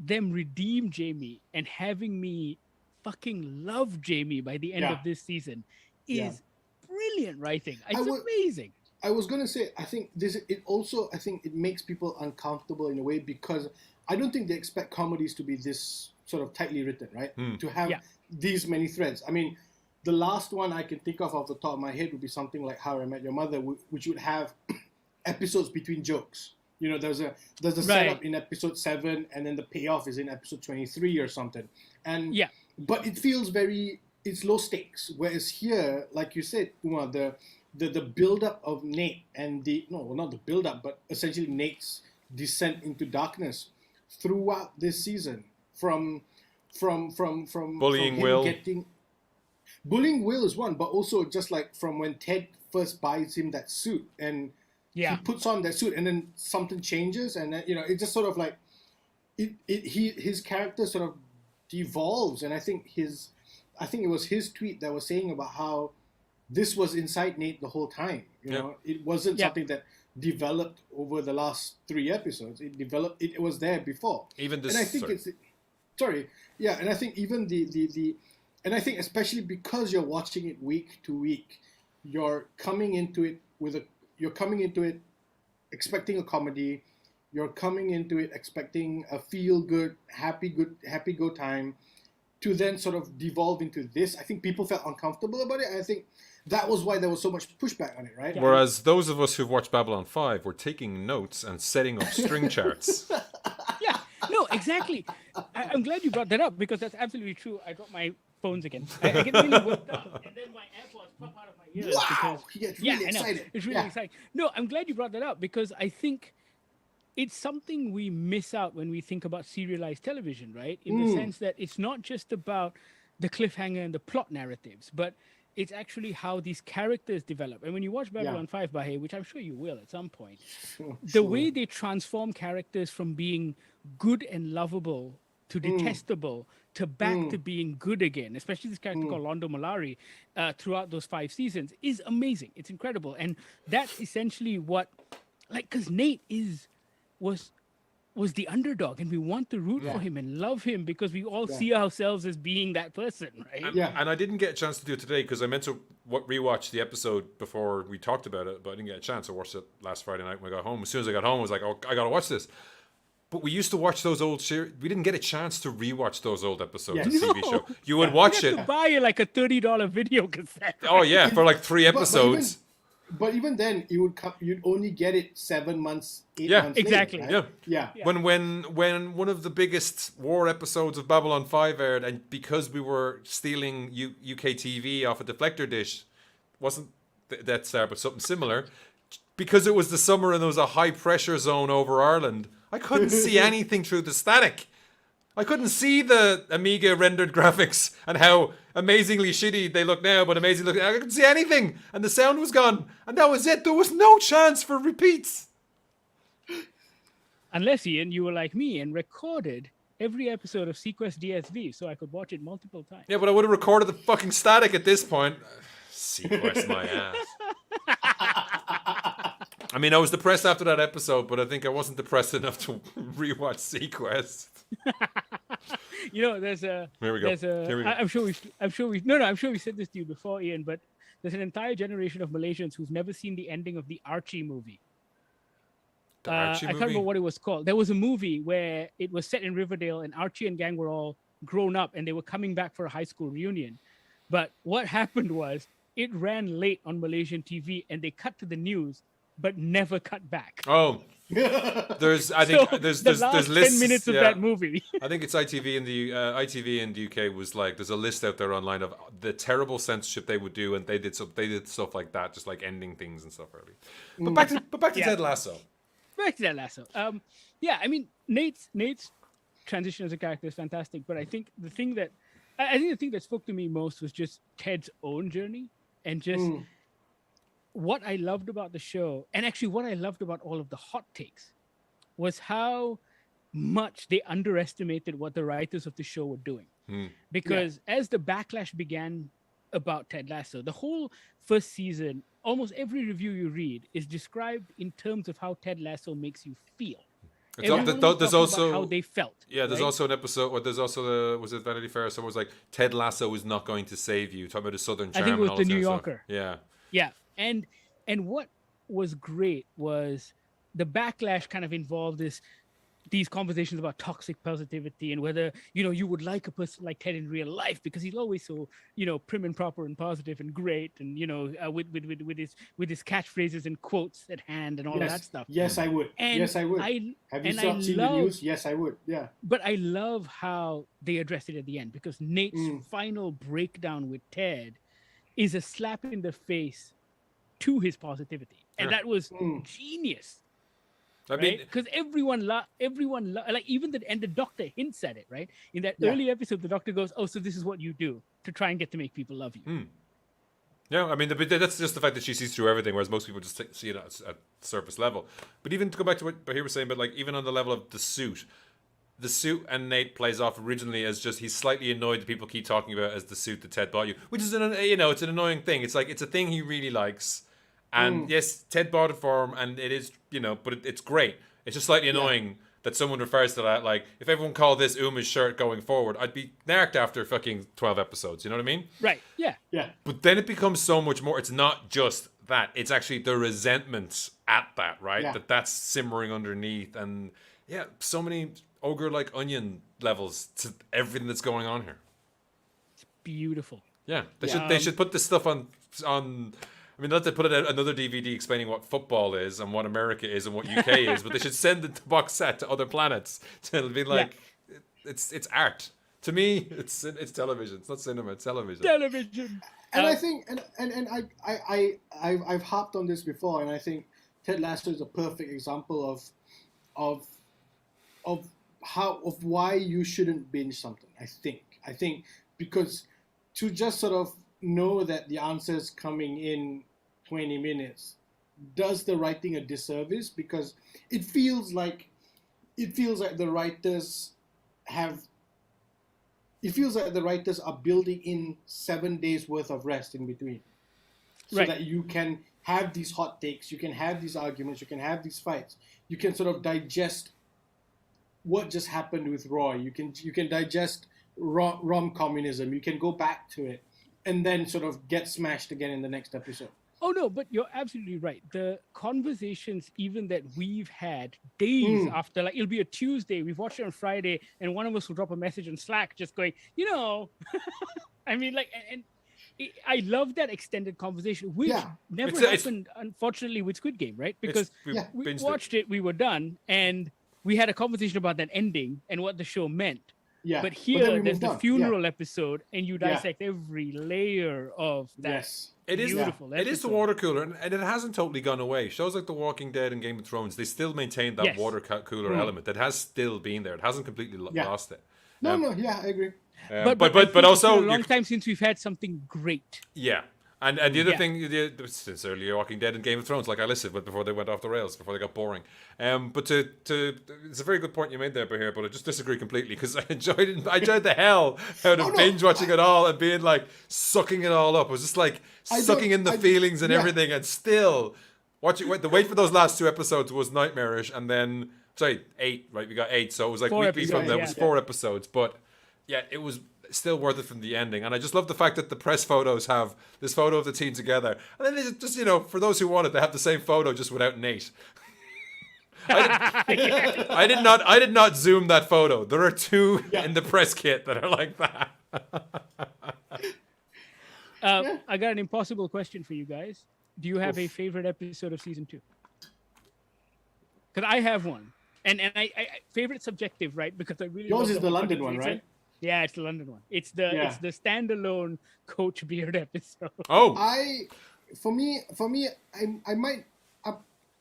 them redeem Jamie and having me fucking love Jamie by the end of this season is brilliant writing. It's amazing. I was going to say, I think it makes people uncomfortable in a way because I don't think they expect comedies to be this sort of tightly written, right? To have these many threads. I mean, the last one I can think of off the top of my head would be something like How I Met Your Mother, which would have episodes between jokes. There's a setup in episode 7 and then the payoff is in episode 23 or something. And but it feels it's low stakes. Whereas here, like you said, Umar, the build-up of Nate and not the build-up, but essentially Nate's descent into darkness throughout this season from bullying Will. Bullying Will is one, but also just like from when Ted first buys him that suit and he puts on that suit and then something changes and then, it just sort of like his character sort of devolves, and I think it was his tweet that was saying about how this was inside Nate the whole time. It wasn't something that developed over the last 3 episodes. It developed. It was there before. Even this. And I think and I think even and I think especially because you're watching it week to week, you're coming into it expecting a comedy. You're coming into it expecting a feel good, happy go time, to then sort of devolve into this. I think people felt uncomfortable about it. And I think that was why there was so much pushback on it, right? Whereas those of us who've watched Babylon 5 were taking notes and setting up string charts. Yeah, no, exactly. I'm glad you brought that up because that's absolutely true. I got my phones again. I get really worked up, and then my AirPods pop out of my ears. Wow! He gets really excited. It's really exciting. No, I'm glad you brought that up because I think it's something we miss out when we think about serialized television, right? In the sense that it's not just about the cliffhanger and the plot narratives, but it's actually how these characters develop. And when you watch Babylon 5, Bahir, which I'm sure you will at some point, the way they transform characters from being good and lovable to detestable to back to being good again, especially this character called Londo Mollari throughout those 5 seasons, is amazing. It's incredible. And that's essentially what, because Nate was the underdog, and we want to root for him and love him because we all see ourselves as being that person, right? And I didn't get a chance to do it today because I meant to rewatch the episode before we talked about it, but I didn't get a chance. I watched it last Friday night when I got home. As soon as I got home, I was like, oh, I got to watch this. But we used to watch those old series. We didn't get a chance to rewatch those old episodes of the TV show. You would watch it. To buy like a $30 video cassette. Right? Oh yeah, for like 3 episodes. But even then, you'd only get it 7 months, 8 months exactly. later. Right? Yeah. When one of the biggest war episodes of Babylon 5 aired, and because we were stealing UK TV off a deflector dish, wasn't Death Star, but something similar, because it was the summer and there was a high pressure zone over Ireland, I couldn't see anything through the static. I couldn't see the Amiga rendered graphics and how amazingly shitty they look now, but amazing look. I couldn't see anything, and the sound was gone, and that was it. There was no chance for repeats. Unless, Ian, you were like me and recorded every episode of Sequest DSV so I could watch it multiple times. Yeah, but I would have recorded the fucking static at this point. Sequest my ass. I mean, I was depressed after that episode, but I think I wasn't depressed enough to rewatch Sequest. There's a. Here we go. Here we go. I'm sure we said this to you before, Ian, but there's an entire generation of Malaysians who've never seen the ending of the Archie movie. I can't remember what it was called. There was a movie where it was set in Riverdale, and Archie and gang were all grown up, and they were coming back for a high school reunion. But what happened was it ran late on Malaysian TV, and they cut to the news, but never cut back. Oh, there's lists, 10 minutes of that movie. I think it's ITV in the UK was like, there's a list out there online of the terrible censorship they would do, and they did stuff like that, just like ending things and stuff early. But back to Ted Lasso. Back to Ted Lasso. I mean, Nate's transition as a character is fantastic, but I think the thing that spoke to me most was just Ted's own journey, and just what I loved about the show, and actually what I loved about all of the hot takes, was how much they underestimated what the writers of the show were doing. Because as the backlash began about Ted Lasso, the whole first season, almost every review you read is described in terms of how Ted Lasso makes you feel. There's also how they felt. Yeah, there's also an episode where there's also was it Vanity Fair? Someone was like, Ted Lasso is not going to save you. Talking about the Southern charm. I think it was and all the this New kind of Yorker. Stuff. Yeah. And what was great was the backlash kind of involved these conversations about toxic positivity and whether you would like a person like Ted in real life because he's always so prim and proper and positive and great and with his catchphrases and quotes at hand and all of that stuff. Yes, I would. Have you seen the news? Yes, I would. Yeah. But I love how they addressed it at the end, because Nate's final breakdown with Ted is a slap in the face to his positivity, and that was genius. I mean, because everyone like even the doctor hints at it, right? In that early episode, the doctor goes, "Oh, so this is what you do to try and get to make people love you." Yeah, I mean, that's just the fact that she sees through everything, whereas most people just see it at surface level. But even to go back to what Bahir was saying, but like even on the level of the suit and Nate plays off originally as just he's slightly annoyed that people keep talking about as the suit that Ted bought you, which is it's an annoying thing. It's like it's a thing he really likes. And yes, Ted bought it for him, and it is, but it's great. It's just slightly annoying that someone refers to that. Like, if everyone called this Uma's shirt going forward, I'd be narked after fucking 12 episodes. You know what I mean? Right. Yeah. Yeah. But then it becomes so much more. It's not just that. It's actually the resentment at that, right? Yeah. That's simmering underneath. And so many ogre-like onion levels to everything that's going on here. It's beautiful. Yeah. They should put this stuff on. I mean, not to put out another DVD explaining what football is and what America is and what UK is, but they should send the box set to other planets to be like, it's art. To me, it's television. It's not cinema. It's television. Television. And I think, I've harped on this before, and I think Ted Lasso is a perfect example of why you shouldn't binge something. I think because to just sort of know that the answer's coming in 20 minutes does the writing a disservice, because it feels like the writers are building in 7 days worth of rest in between, so that you can have these hot takes, you can have these arguments, you can have these fights, you can sort of digest what just happened with Roy, you can digest rom communism, you can go back to it and then sort of get smashed again in the next episode. Oh, no, but you're absolutely right. The conversations even that we've had days after, like, it'll be a Tuesday, we've watched it on Friday, and one of us will drop a message on Slack just going, I mean, like, and I love that extended conversation, which never happened, unfortunately, with Squid Game, right? Because we watched it, we were done, and we had a conversation about that ending and what the show meant. Yeah. But then here, we there's moved the on. funeral episode, and you dissect every layer of that. Yes. It is beautiful it is the episode. water cooler, and it hasn't totally gone away. Shows like The Walking Dead and Game of Thrones, they still maintain that Yes. water cooler element that has still been there. It hasn't completely lost it. No, yeah, I agree. But I but think also it's been a long time since we've had something great. yeah. And the other Yeah. thing, since earlier Walking Dead and Game of Thrones, like I listed, but before they went off the rails, before they got boring. But it's a very good point you made there, Bahir, but I just disagree completely because I enjoyed the hell out of binge watching it all and being like sucking it all up. It was just like sucking in the feelings and everything, and still the wait for those last 2 episodes was nightmarish, and then 8, right? We got 8, so it was like 4 weekly from them. It was episodes, 4 episodes, but yeah, it was still worth it from the ending. And I just love the fact that the press photos have this photo of the team together, and then they just for those who want it, they have the same photo just without Nate. I did not zoom that photo. There are 2 in the press kit that are like that. I got an impossible question for you guys. Do you have a favorite episode of season 2? Because I have one, and I favorite subjective, right? Because I really Yours love is the whole London fucking one, season. right? Yeah, it's the London one. It's the standalone Coach Beard episode. Oh, For me,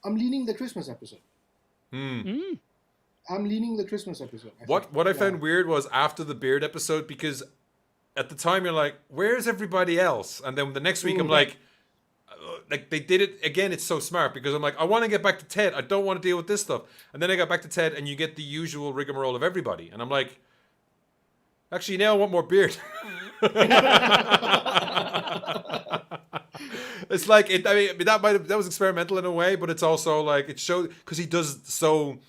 I'm leaning the Christmas episode. I'm leaning the Christmas episode. What I found weird was after the Beard episode, because at the time you're like, where's everybody else? And then the next week I'm like they did it again. It's so smart because I'm like, I want to get back to Ted. I don't want to deal with this stuff. And then I got back to Ted, and you get the usual rigmarole of everybody. And I'm like, actually, now I want more Beard. It's like that was experimental in a way, but it's also like it showed because he does so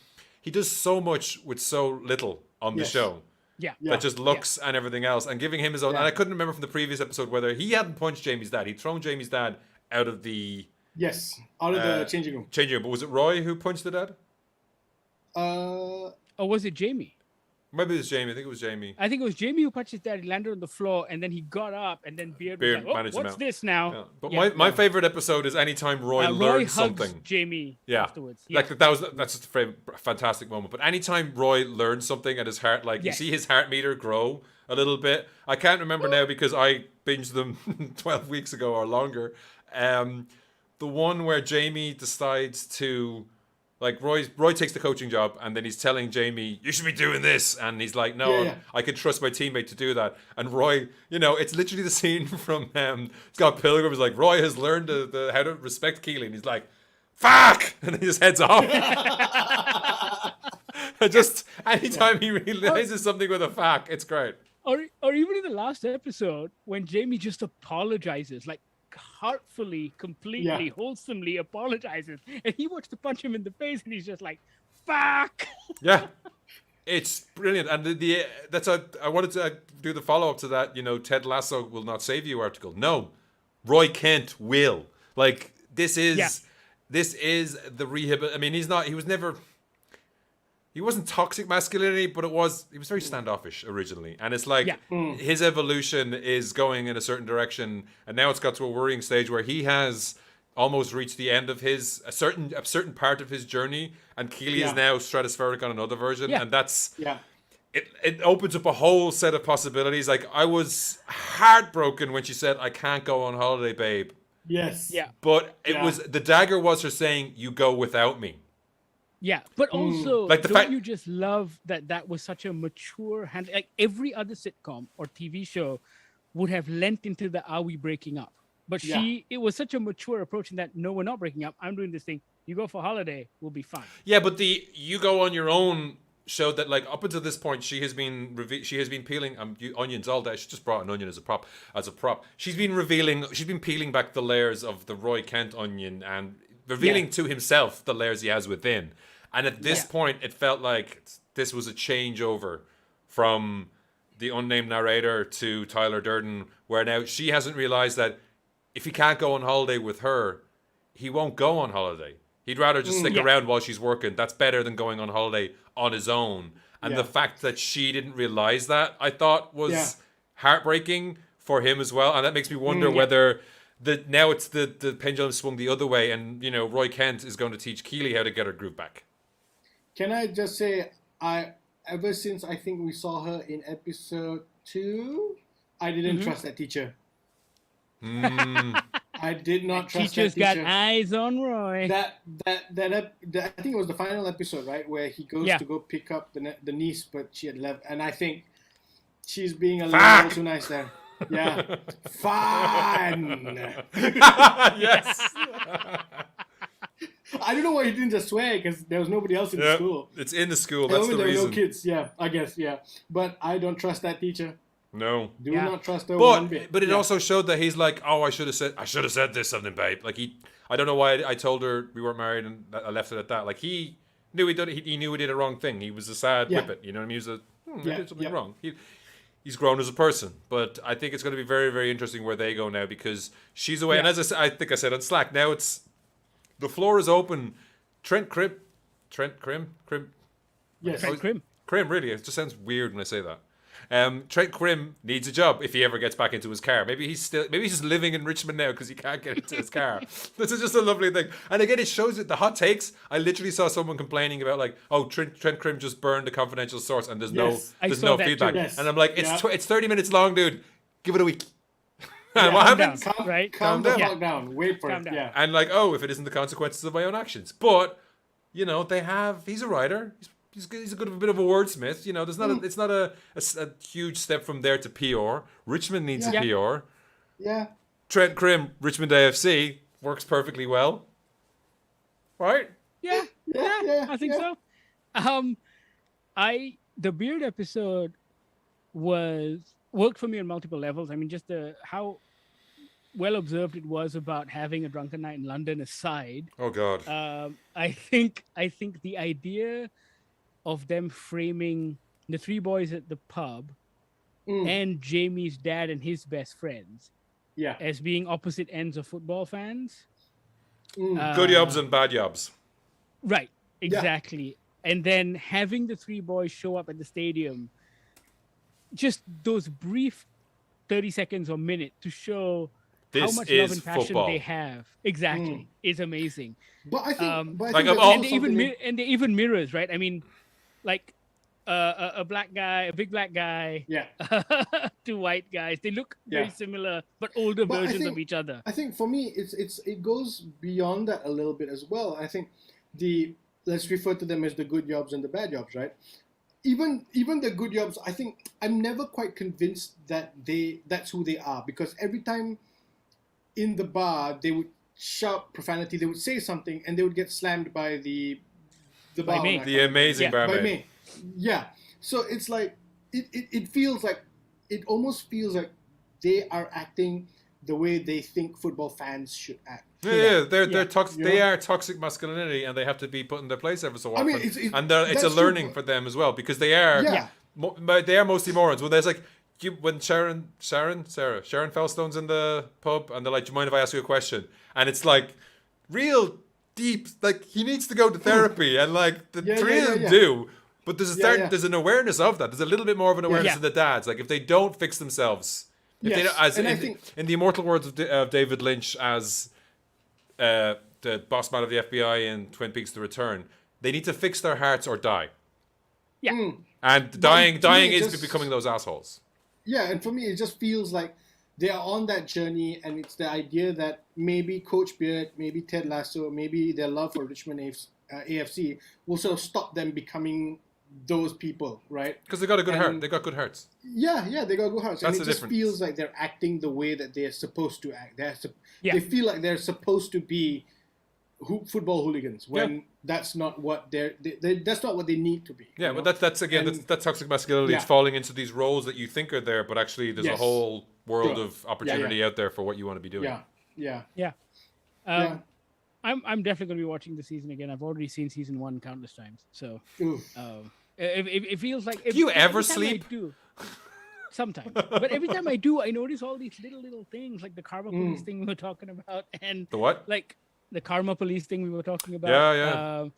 much with so little on the show. Yeah. That just looks and everything else, and giving him his own. And I couldn't remember from the previous episode whether he hadn't punched Jamie's dad. He'd thrown Jamie's dad out of the out of the changing room. But was it Roy who punched the dad? Or was it Jamie? Maybe it was Jamie. I think it was Jamie. I think it was Jamie who punched his dad. He landed on the floor, and then he got up, and then Beard was like, managed him what's out. this now? Yeah. But my favorite episode is anytime Roy learns hugs something. Jamie afterwards. Like that's just a fantastic moment. But anytime Roy learns something and his heart, like you see his heart meter grow a little bit. I can't remember now because I binged them 12 weeks ago or longer. The one where Jamie decides to, like, Roy takes the coaching job, and then he's telling Jamie, you should be doing this. And he's like, no, I can trust my teammate to do that. And Roy, it's literally the scene from Scott Pilgrim. Is like, Roy has learned how to respect Keely. And he's like, fuck! And he just heads off. Just anytime he realizes something with a fuck, it's great. Or even in the last episode, when Jamie just apologizes, like, heartfully, completely, wholesomely apologizes, and he wants to punch him in the face, and he's just like, fuck. Yeah, it's brilliant. And I wanted to do the follow-up to that, Ted Lasso will not save you article. No, Roy Kent will. Like, this is the rehab. I mean, he wasn't toxic masculinity, but he was very standoffish originally. And it's like his evolution is going in a certain direction, and now it's got to a worrying stage where he has almost reached the end of a certain part of his journey, and Keely is now stratospheric on another version, and that's it opens up a whole set of possibilities. Like, I was heartbroken when she said, "I can't go on holiday, babe." Yes. Yeah. But it was the dagger was her saying, "You go without me." Yeah, but also, like you just love that was such a mature hand? Like, every other sitcom or TV show would have lent into the "Are we breaking up?" But it was such a mature approach in that, no, we're not breaking up. I'm doing this thing. You go for holiday, we'll be fine. Yeah, but you go on your own showed that, like, up until this point, she has been peeling onions all day. She just brought an onion as a prop. She's been peeling back the layers of the Roy Kent onion and revealing to himself the layers he has within. And at this point, it felt like this was a changeover from the unnamed narrator to Tyler Durden, where now she hasn't realized that if he can't go on holiday with her, he won't go on holiday. He'd rather just stick around while she's working. That's better than going on holiday on his own. And the fact that she didn't realize that, I thought was heartbreaking for him as well. And that makes me wonder whether now it's the pendulum swung the other way, and Roy Kent is going to teach Keely how to get her groove back. Can I just say, I ever since I think we saw her in episode 2, I didn't trust that teacher. I did not trust Teacher's that teacher. got eyes on Roy. That I think it was the final episode, right, where he goes to go pick up the niece, but she had left, and I think she's being a little too nice there. Yeah, fun. Yes. I don't know why he didn't just swear because there was nobody else in the school. It's in the school. That's the there reason. were no kids. Yeah, I guess. Yeah, but I don't trust that teacher. No. Do not trust her one bit. But it also showed that he's like, oh, I should have said this something, babe. Like I don't know why I told her we weren't married and I left it at that. Like he knew he knew he did a wrong thing. He was a sad whippet. You know what I mean? He was I did something wrong. He's grown as a person. But I think it's going to be very, very interesting where they go now because she's away. And as I think I said on Slack, now the floor is open. Trent Krim. Yes. Trent Krim. Krim, really. It just sounds weird when I say that. Trent Krim needs a job if he ever gets back into his car. Maybe he's just living in Richmond now because he can't get into his car. This is just a lovely thing. And again, it shows it. The hot takes. I literally saw someone complaining about like, oh, Trent Krim just burned a confidential source and there's no feedback. Yes. And I'm like, it's 30 minutes long, dude. Give it a week. And what happens? Calm the fuck down. Wait for it. Yeah. And like, oh, if it isn't the consequences of my own actions, but you know, he's a writer. He's a bit of a wordsmith. You know, it's not a huge step from there to PR. Richmond needs a PR. Yeah. Trent Krim, Richmond AFC works perfectly well. Right? Yeah. I think so. The Beard episode worked for me on multiple levels. I mean, just how well observed it was about having a drunken night in London aside. Oh God. I think the idea of them framing the three boys at the pub and Jamie's dad and his best friends as being opposite ends of football fans. Good yobs and bad yobs. Right, exactly. And then having the three boys show up at the stadium, just those brief 30 seconds or minute to show how much love and passion they have. Exactly. Is amazing. But I think, and they even mirrors, right? I mean, like a black guy, a big black guy, two white guys. They look very similar, but older versions of each other. I think for me, it goes beyond that a little bit as well. I think let's refer to them as the good jobs and the bad jobs, right? Even the good jobs, I think I'm never quite convinced that that's who they are, because every time in the bar they would shout profanity, they would say something, and they would get slammed by the bar. The amazing barmaid. By me. Yeah. So it's like it feels like it almost feels like they are acting the way they think football fans should act. They're toxic. They are toxic masculinity, and they have to be put in their place every so often. I mean, it's a learning for them as well, because they are they are mostly morons. When there's like when Sharon Fellstone's in the pub, and they're like, "Do you mind if I ask you a question?" And it's like real deep, like he needs to go to therapy, and like the three of them do. But there's an awareness of that. There's a little bit more of an awareness of the dads. Like if they don't fix themselves, in the immortal words of David Lynch as the boss man of the FBI in Twin Peaks: The Return, they need to fix their hearts or die. Yeah. And dying is becoming those assholes. Yeah, and for me, it just feels like they are on that journey, and it's the idea that maybe Coach Beard, maybe Ted Lasso, maybe their love for Richmond AFC will sort of stop them becoming those people, right? Because they got a good heart. They got good hearts. Yeah, they got good hearts. That's and it just feels like they're acting the way that they're supposed to act. They feel like they're supposed to be football hooligans when that's not what that's not what they need to be. Yeah, but that's toxic masculinity. It's falling into these roles that you think are there, but actually there's a whole world of opportunity out there for what you want to be doing. I'm definitely going to be watching the season again. I've already seen season 1 countless times. So it feels like... Do you ever sleep? Sometimes. But every time I do, I notice all these little things, like the karma police thing we were talking about. And the what? Like the karma police thing we were talking about. And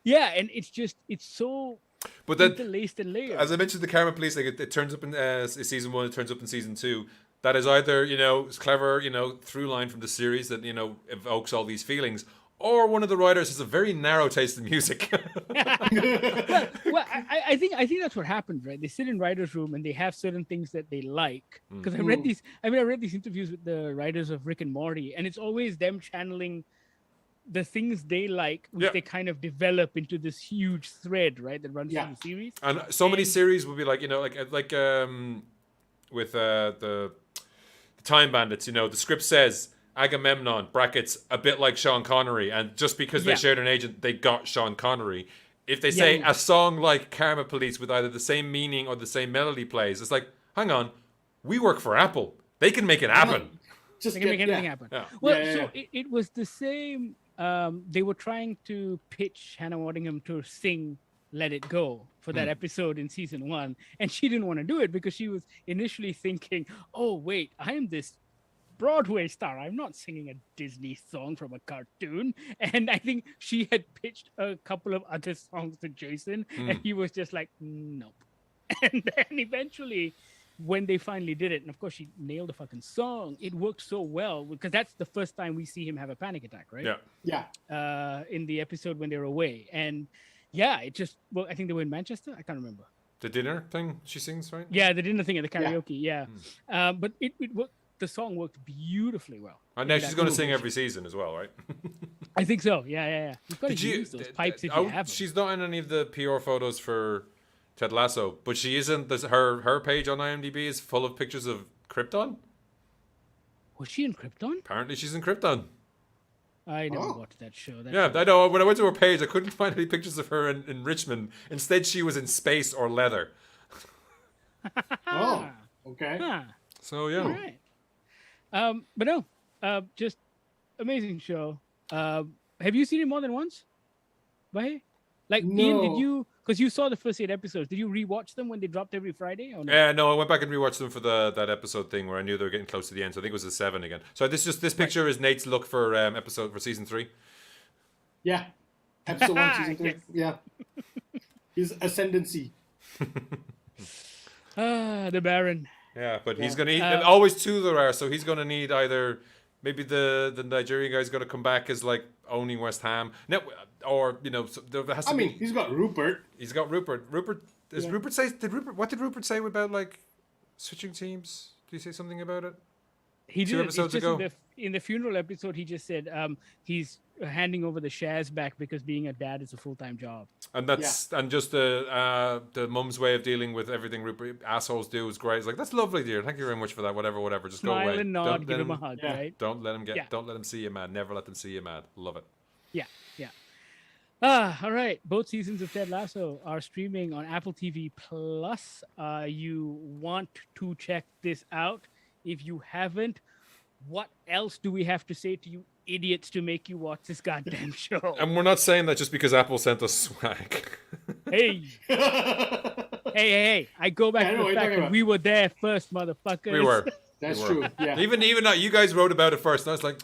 it's so... But then, interlaced and layered. As I mentioned, the karma police, like it turns up in season 1, it turns up in season 2. That is either, it's clever, through line from the series that, evokes all these feelings, or one of the writers has a very narrow taste in music. Well, I think that's what happened, right? They sit in writers' room and they have certain things that they like. Because I read these interviews with the writers of Rick and Morty, and it's always them channeling the things they like, which they kind of develop into this huge thread, right, that runs through the series. And so many series will be like, with the Time Bandits, the script says Agamemnon brackets a bit like Sean Connery, and just because they shared an agent, they got Sean Connery. If they say a song like Karma Police with either the same meaning or the same melody plays, it's like, hang on, we work for Apple. They can make it happen. They can make anything happen. Yeah. Well, so it was the same. They were trying to pitch Hannah Waddingham to sing Let It Go for that episode in season 1, and she didn't want to do it because she was initially thinking, oh wait, I am this Broadway star, I'm not singing a Disney song from a cartoon. And I think she had pitched a couple of other songs to Jason, and he was just like, nope. And then eventually, when they finally did it, and of course she nailed the fucking song, it worked so well because that's the first time we see him have a panic attack, right? Yeah. In the episode when they're away. And it just, I think they were in Manchester. I can't remember. The dinner thing she sings, right? Yeah, the dinner thing at the karaoke. Yeah. But it worked. The song worked beautifully well. And now she's going to sing every season as well, right? I think so. Yeah. You've got to use those pipes if you have them. She's not in any of the PR photos for Ted Lasso, but she isn't. Her page on IMDb is full of pictures of Krypton. Was she in Krypton? Apparently she's in Krypton. I never watched that show. I know. When I went to her page, I couldn't find any pictures of her in Richmond. Instead, she was in space or leather. Oh, okay. Huh. So, yeah. All right. But no, just amazing show. Have you seen it more than once? Bahir? Like, no. Ian, did you? Because you saw the first 8 episodes. Did you rewatch them when they dropped every Friday? Or no? Yeah, no, I went back and rewatched them for that episode thing where I knew they were getting close to the end. So I think it was the 7 again. So this picture is Nate's look for episode for season 3. Yeah, episode 1, season 3. Yeah, his ascendancy. The Baron. Yeah, but he's going to need always 2 there are. So he's going to need either maybe the Nigerian guy's going to come back as like owning West Ham. No, or there has to be. He's got Rupert. He's got Rupert. Rupert say? What did Rupert say about like switching teams? Did he say something about it? He did. 2 episodes ago. In the funeral episode, he just said he's handing over the shares back because being a dad is a full-time job. And that's and just the mum's way of dealing with everything Rupert assholes do is great. It's like, that's lovely, dear. Thank you very much for that. Whatever. Just Smile go away. And nod, give him a hug, right? Don't let him Don't let him see you mad. Never let them see you mad. Love it. Yeah. All right. Both seasons of Ted Lasso are streaming on Apple TV Plus. You want to check this out? If you haven't, what else do we have to say to you idiots to make you watch this goddamn show? And we're not saying that just because Apple sent us swag. Hey. Hey. I go back to the fact that we were there first, motherfuckers. We were. That's true. Yeah. Even not, you guys wrote about it first. And I was like,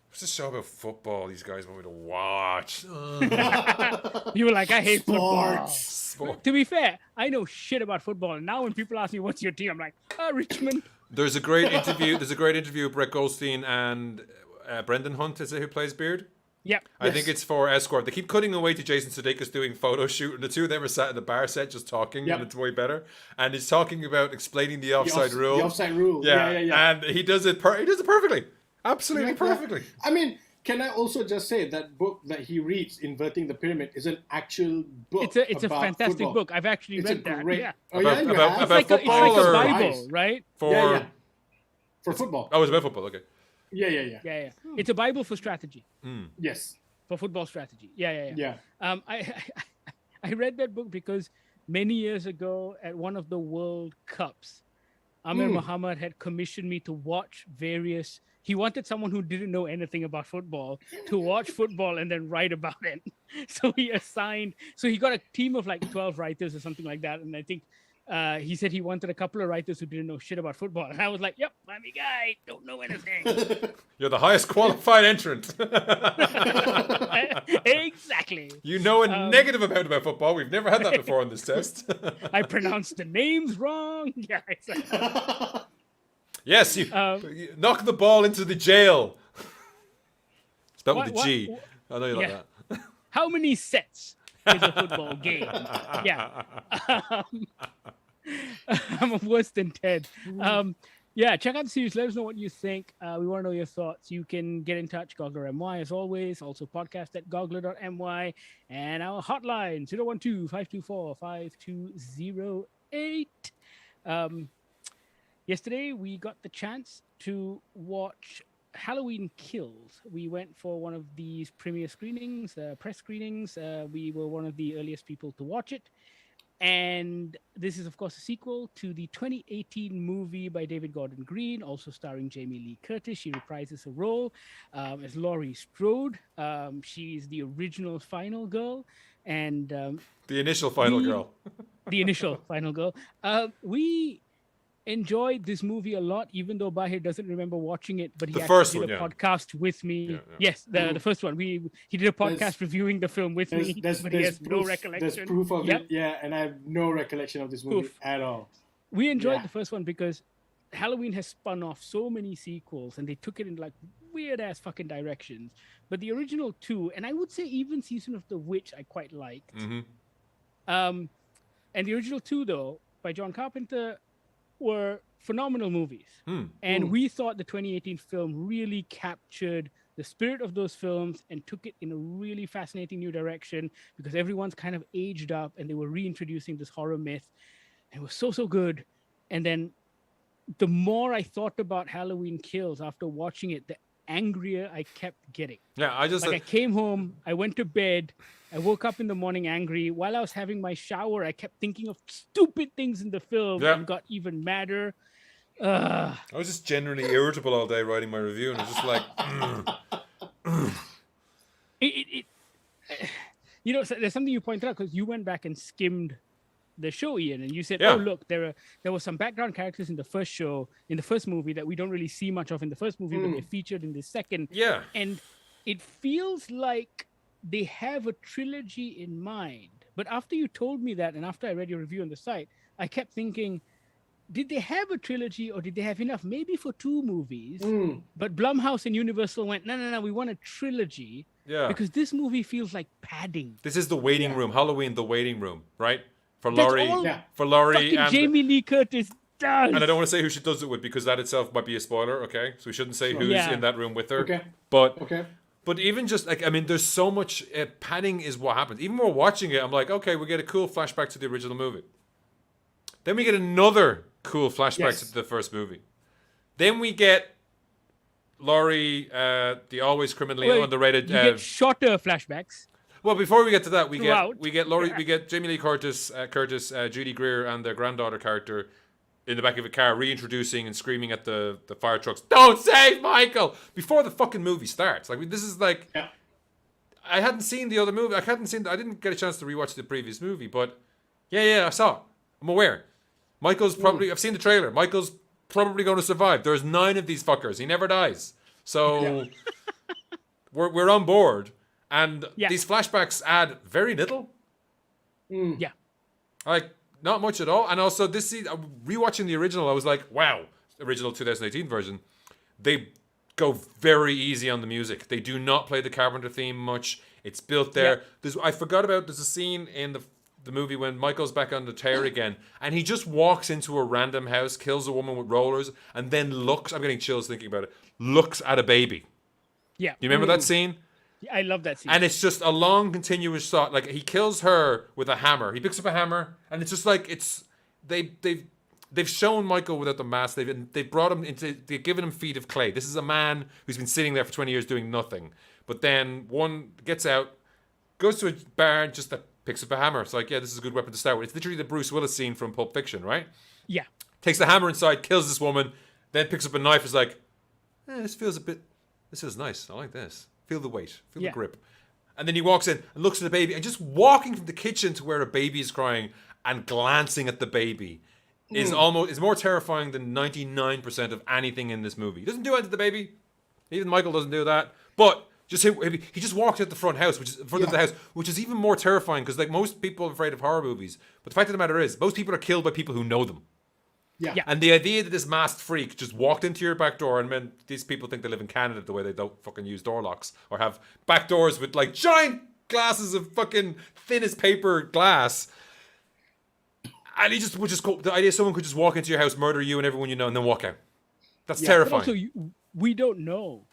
what's this show about football these guys want me to watch? You were like, I hate football. Sport. To be fair, I know shit about football. And now when people ask me, what's your team? I'm like, Richmond. There's a great interview with Brett Goldstein and Brendan Hunt, is it, who plays Beard? Yep. I think it's for Escort. They keep cutting away to Jason Sudeikis doing photo shoot, and the two of them are sat in the bar set just talking, and it's way better. And he's talking about explaining the offside rule. The offside rule. Yeah. Yeah. And he does it perfectly. Absolutely perfectly. I mean, can I also just say that book that he reads, Inverting the Pyramid, is an actual book. It's a fantastic football. book. I've actually read that. Great, yeah. About it's like a Bible, right? For football. Oh, it's about football. Okay. Yeah. It's a Bible for strategy. Yes. For football strategy. Yeah. I read that book because many years ago at one of the World Cups, Amir Muhammad had commissioned me to watch various. He wanted someone who didn't know anything about football to watch football and then write about it. So he got a team of like 12 writers or something like that. And I think he said he wanted a couple of writers who didn't know shit about football. And I was like, yep, I'm your guy. Don't know anything. You're the highest qualified entrant. Exactly. You know a negative amount about football. We've never had that before on this test. I pronounced the names wrong. Yeah, exactly. Yes, you knock the ball into the jail. Spelled with a G. I know you like that. How many sets is a football game? Yeah. I'm worse than Ted. Yeah, check out the series. Let us know what you think. We want to know your thoughts. You can get in touch, Goggler MY, as always. Also, podcast at goggler.my. And our hotline, 012-524-5208. Yesterday, we got the chance to watch Halloween Kills. We went for one of these premiere screenings, press screenings. We were one of the earliest people to watch it. And this is, of course, a sequel to the 2018 movie by David Gordon Green, also starring Jamie Lee Curtis. She reprises her role as Laurie Strode. She's the original final girl. And the initial final girl. The initial final girl. We enjoyed this movie a lot, even though Bahir doesn't remember watching it, but he actually did a podcast with me. Yes, the first one. He did a podcast reviewing the film with me, but he has no recollection. There's proof of it, and I have no recollection of this movie at all. We enjoyed the first one because Halloween has spun off so many sequels, and they took it in like weird-ass fucking directions. But the original two, and I would say even Season of the Witch, I quite liked. And the original two, though, by John Carpenter, were phenomenal movies. And we thought the 2018 film really captured the spirit of those films and took it in a really fascinating new direction because everyone's kind of aged up and they were reintroducing this horror myth. And it was so good. And then the more I thought about Halloween Kills after watching it, the angrier I kept getting. Yeah, I came home, I went to bed, I woke up in the morning angry. While I was having my shower, I kept thinking of stupid things in the film and got even madder. I was just generally irritable all day writing my review, and I was just like, you know, there's something you pointed out because you went back and skimmed the show, Ian, and you said, "Oh, look, there were some background characters in the first show, in the first movie that we don't really see much of in the first movie, but they're featured in the second." Yeah, and it feels like they have a trilogy in mind. But after you told me that, and after I read your review on the site, I kept thinking, did they have a trilogy or did they have enough? Maybe for 2 movies. But Blumhouse and Universal went, no, we want a trilogy. Yeah. Because this movie feels like padding. This is the waiting room. Halloween, the waiting room, right? For Laurie. For Laurie and Jamie Lee Curtis does. And I don't want to say who she does it with because that itself might be a spoiler, okay? So we shouldn't say who's in that room with her. Okay. But even just like, I mean, there's so much padding is what happens. Even when we're watching it, I'm like, okay, we get a cool flashback to the original movie. Then we get another cool flashback to the first movie. Then we get Laurie, the always criminally underrated. You get shorter flashbacks. Well, before we get to that, we get Laurie, we get Jamie Lee Curtis, Judy Greer, and their granddaughter character in the back of a car, reintroducing and screaming at the fire trucks, "Don't save Michael!" Before the fucking movie starts. Like, this is like, I hadn't seen the other movie. I didn't get a chance to rewatch the previous movie, but I saw it. I'm aware. Michael's probably, I've seen the trailer. Michael's probably going to survive. There's 9 of these fuckers. He never dies. So we're on board. And these flashbacks add very little. Yeah. Like, not much at all. And also, rewatching the original, I was like, wow, original 2018 version. They go very easy on the music. They do not play the Carpenter theme much. It's built there. I forgot about, there's a scene in the movie when Michael's back on the tower again, and he just walks into a random house, kills a woman with rollers, and then looks, I'm getting chills thinking about it, looks at a baby. Yeah. You remember that scene? I love that scene. And it's just a long, continuous shot. Like, he kills her with a hammer. He picks up a hammer, and it's just like, they've shown Michael without the mask. They've brought him they've given him feet of clay. This is a man who's been sitting there for 20 years doing nothing. But then one gets out, goes to a bar, just picks up a hammer. It's like, this is a good weapon to start with. It's literally the Bruce Willis scene from Pulp Fiction, right? Yeah. Takes the hammer inside, kills this woman, then picks up a knife. Is like, this feels nice. I like this. Feel the weight. Feel the grip. And then he walks in and looks at the baby, and just walking from the kitchen to where a baby is crying and glancing at the baby is more terrifying than 99% of anything in this movie. He doesn't do anything to the baby. Even Michael doesn't do that. But he just walks out the front house, which is in front of the house, which is even more terrifying because, like, most people are afraid of horror movies. But the fact of the matter is, most people are killed by people who know them. Yeah. And the idea that this masked freak just walked into your back door, and man, these people think they live in Canada the way they don't fucking use door locks or have back doors with like giant glasses of fucking thin as paper glass. And he just would just go, the idea someone could just walk into your house, murder you and everyone you know, and then walk out. That's terrifying. But also, we don't know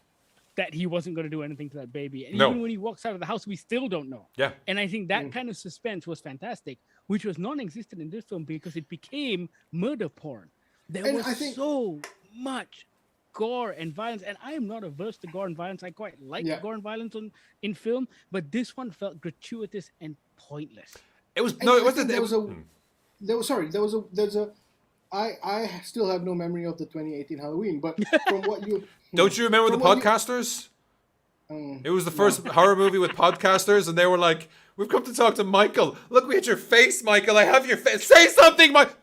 that he wasn't going to do anything to that baby. And No. even when he walks out of the house, we still don't know. Yeah. And I think that kind of suspense was fantastic, which was non-existent in this film because it became murder porn. There was so much gore and violence, and I am not averse to gore and violence. I quite like gore and violence in film, but this one felt gratuitous and pointless. It was I still have no memory of the 2018 Halloween, but from what you don't you remember the podcasters? It was the first horror movie with podcasters, and they were like, "We've come to talk to Michael. Look me at your face, Michael. I have your face. Say something, Mike."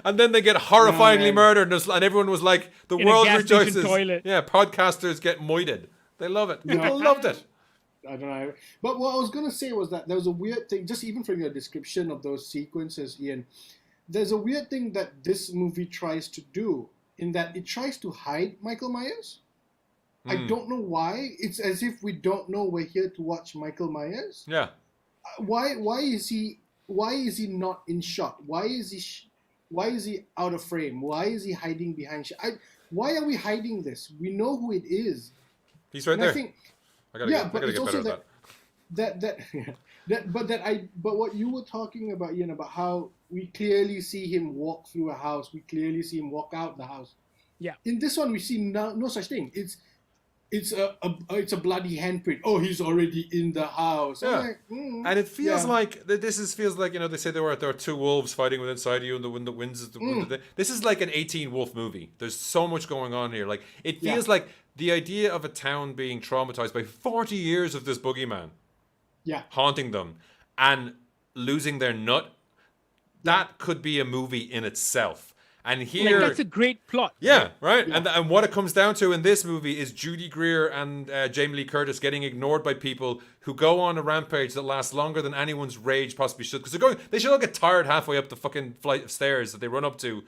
And then they get horrifyingly murdered, and everyone was like, "The world rejoices." Toilet. Yeah, podcasters get moited. They love it. People loved it. I don't know. But what I was going to say was that there was a weird thing, just even from your description of those sequences, Ian, there's a weird thing that this movie tries to do, in that it tries to hide Michael Myers. I don't know why. It's as if we don't know we're here to watch Michael Myers. Yeah. Why is he not in shot? Why is he out of frame? Why is he hiding behind why are we hiding this? We know who it is. He's right there. I gotta get better at that. But what you were talking about, Ian, about how we clearly see him walk through a house, we clearly see him walk out the house. Yeah. In this one, we see no such thing. It's a bloody handprint. Oh, he's already in the house. Yeah. Like, and it feels like feels like, they say there are two wolves fighting within inside you, and the wind that wins is the wind. This is like an 18 wolf movie. There's so much going on here. Like it feels like the idea of a town being traumatized by 40 years of this boogeyman haunting them and losing their nut. That could be a movie in itself. And here, that's a great plot. Yeah, right. Yeah. And what it comes down to in this movie is Judy Greer and Jamie Lee Curtis getting ignored by people who go on a rampage that lasts longer than anyone's rage possibly should. Because they should all get tired halfway up the fucking flight of stairs that they run up to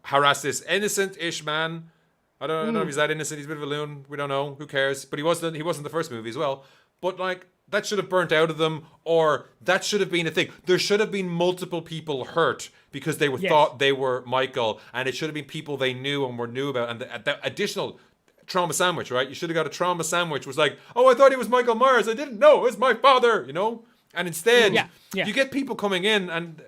harass this innocent-ish man. I don't know if he's that innocent. He's a bit of a loon. We don't know. Who cares? But he wasn't the first movie as well. But like, that should have burnt out of them, or that should have been a thing. There should have been multiple people hurt because they thought they were Michael, and it should have been people they knew and knew about. And the additional trauma sandwich, right? You should have got a trauma sandwich. Was like, oh, I thought he was Michael Myers. I didn't know. It was my father, And instead, you get people coming in, and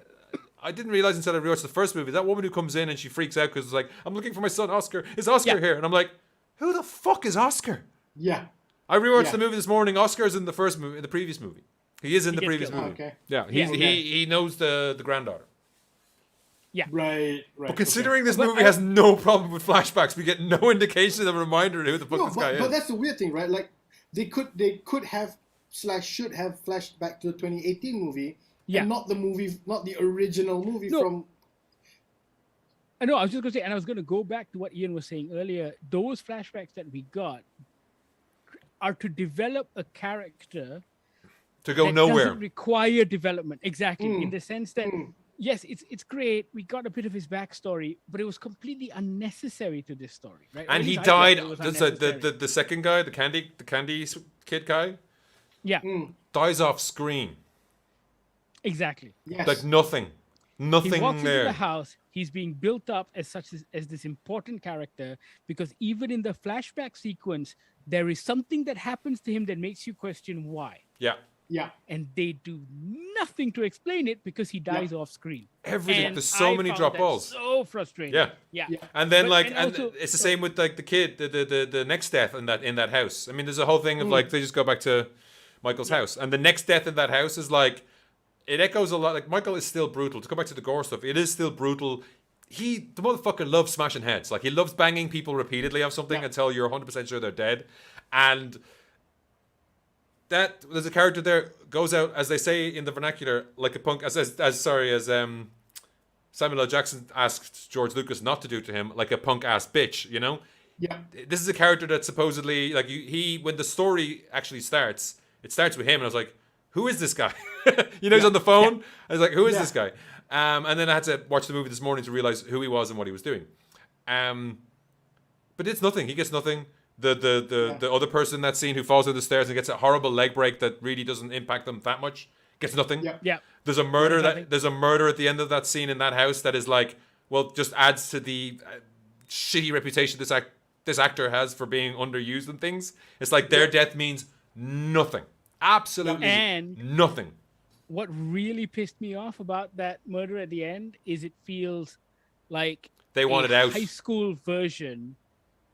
I didn't realize until I rewatched the first movie, that woman who comes in and she freaks out because it's like, I'm looking for my son Oscar. Is Oscar here? And I'm like, who the fuck is Oscar? Yeah. I rewatched the movie this morning. Oscar's in the first movie, in the previous movie. He is in the previous movie. Okay. Yeah, he knows the granddaughter. Yeah. Right. But considering this movie has no problem with flashbacks, we get no indication of a reminder of who the fuck this guy is. But that's the weird thing, right? Like they could have / should have flashed back to the 2018 movie, and not the original movie from. I know. I was just going to say, and I was going to go back to what Ian was saying earlier. Those flashbacks that we got are to develop a character to go nowhere. Doesn't require development, exactly, in the sense that yes, it's great. We got a bit of his backstory, but it was completely unnecessary to this story, right? And he died. The second guy, the candy kid guy, dies off screen. Exactly. Yes. Like nothing He walks there. into the house. He's being built up as this important character because even in the flashback sequence, there is something that happens to him that makes you question why. Yeah. Yeah. And they do nothing to explain it because he dies off screen. Everything. And there's so many drop balls. So frustrating. Yeah. And then it's the same with like the kid, the next death in that house. I mean, there's a whole thing of like they just go back to Michael's house, and the next death in that house is like. It echoes a lot. Like, Michael is still brutal. To go back to the gore stuff, it is still brutal. The motherfucker loves smashing heads. Like, he loves banging people repeatedly off something until you're 100% sure they're dead. And there's a character there, goes out, as they say in the vernacular, like a punk, as Samuel L. Jackson asked George Lucas not to do to him, like a punk-ass bitch, Yeah. This is a character that supposedly, like, when the story actually starts, it starts with him, and I was like, who is this guy? He's on the phone. I was like, who is this guy? And then I had to watch the movie this morning to realize who he was and what he was doing. But it's nothing. He gets nothing. The other person in that scene who falls down the stairs and gets a horrible leg break that really doesn't impact them that much gets nothing. Yeah. There's a murder there's a murder at the end of that scene in that house that is like, well, just adds to the shitty reputation this actor has for being underused and things. It's like their death means nothing. Absolutely nothing. What really pissed me off about that murder at the end is it feels like they wanted out high school version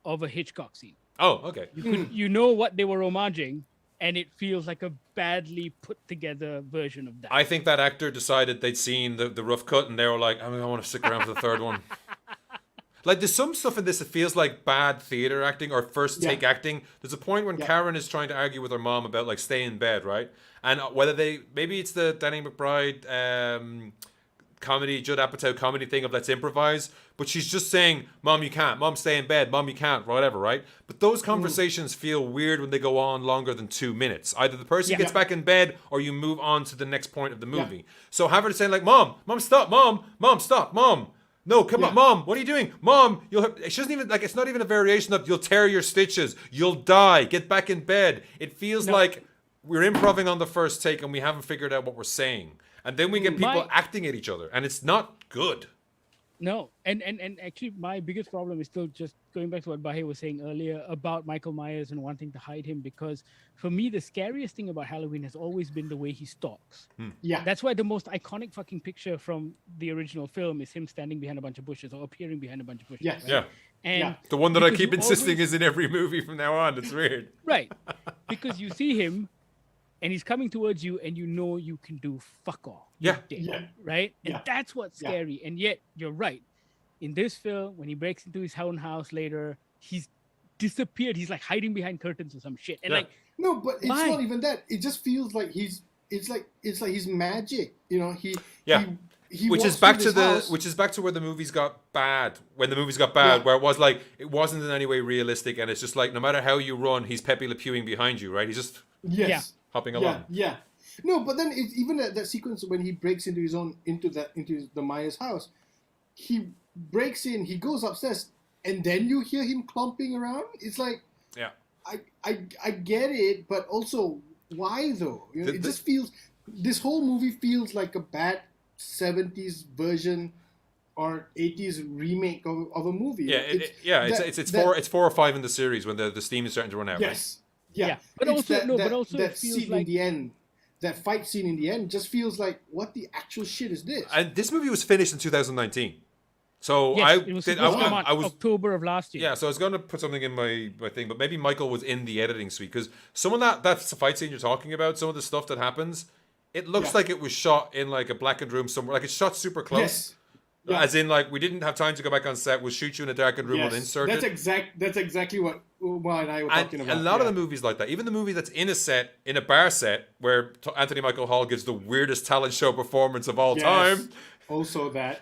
of a Hitchcock scene. Oh, okay. You know what they were homaging, and it feels like a badly put together version of that. I think that actor decided they'd seen the rough cut and they were like, I want to stick around for the third one. Like, there's some stuff in this that feels like bad theater acting or first take acting. There's a point when Karen is trying to argue with her mom about, like, stay in bed, right? And whether maybe it's the Danny McBride comedy, Judd Apatow comedy thing of let's improvise, but she's just saying, Mom, you can't. Mom, stay in bed. Mom, you can't. Whatever, right? But those conversations feel weird when they go on longer than 2 minutes. Either the person gets back in bed or you move on to the next point of the movie. So have her saying, like, Mom, stop. Mom, stop. Mom. No, come on, Mom, what are you doing? Mom, she doesn't even, like, it's not even a variation of you'll tear your stitches, you'll die, get back in bed. It feels like we're improvising on the first take and we haven't figured out what we're saying. And then we get people acting at each other, and it's not good. No, and actually my biggest problem is still just going back to what Bahir was saying earlier about Michael Myers and wanting to hide him, because for me the scariest thing about Halloween has always been the way he stalks. Yeah. That's why the most iconic fucking picture from the original film is him standing behind a bunch of bushes or appearing behind a bunch of bushes. Yes. Right? Yeah. And the one that I keep insisting is in every movie from now on. It's weird. Right. Because you see him and he's coming towards you and you know you can do fuck all. You're dead, right? And that's what's scary. And yet, you're right. In this film, when he breaks into his own house later, he's disappeared. He's like hiding behind curtains or some shit. And like, no, but it's not even that. It just feels like it's like he's magic. You know, he which is back to where the movies got bad. When the movies got bad, where it was like it wasn't in any way realistic, and it's just like no matter how you run, he's Pepe Le Pewing behind you, right? He's just hopping along. Yeah. No, but then even that sequence when he breaks into the Myers house, he breaks in, he goes upstairs, and then you hear him clomping around. It's like, I get it, but also why though? You know, it just feels, this whole movie feels like a bad 70s version or 80s remake of a movie. It's 4 or 5 in the series when the steam is starting to run out. Yes. Right? Yeah. But also that scene in the end. That fight scene in the end just feels like, what the actual shit is this? And this movie was finished in 2019. So it was October of last year. Yeah, so I was going to put something in my thing, but maybe Michael was in the editing suite, because some of that fight scene you're talking about, some of the stuff that happens, it looks like it was shot in like a blackened room somewhere. Like it's shot super close. Yes. Yeah. As in, like, we didn't have time to go back on set. We'll shoot you in a darkened room. We'll insert it. That's exactly what Umar and I were talking about. A lot of the movies like that. Even the movie that's in a bar set, where Anthony Michael Hall gives the weirdest talent show performance of all time. Also that,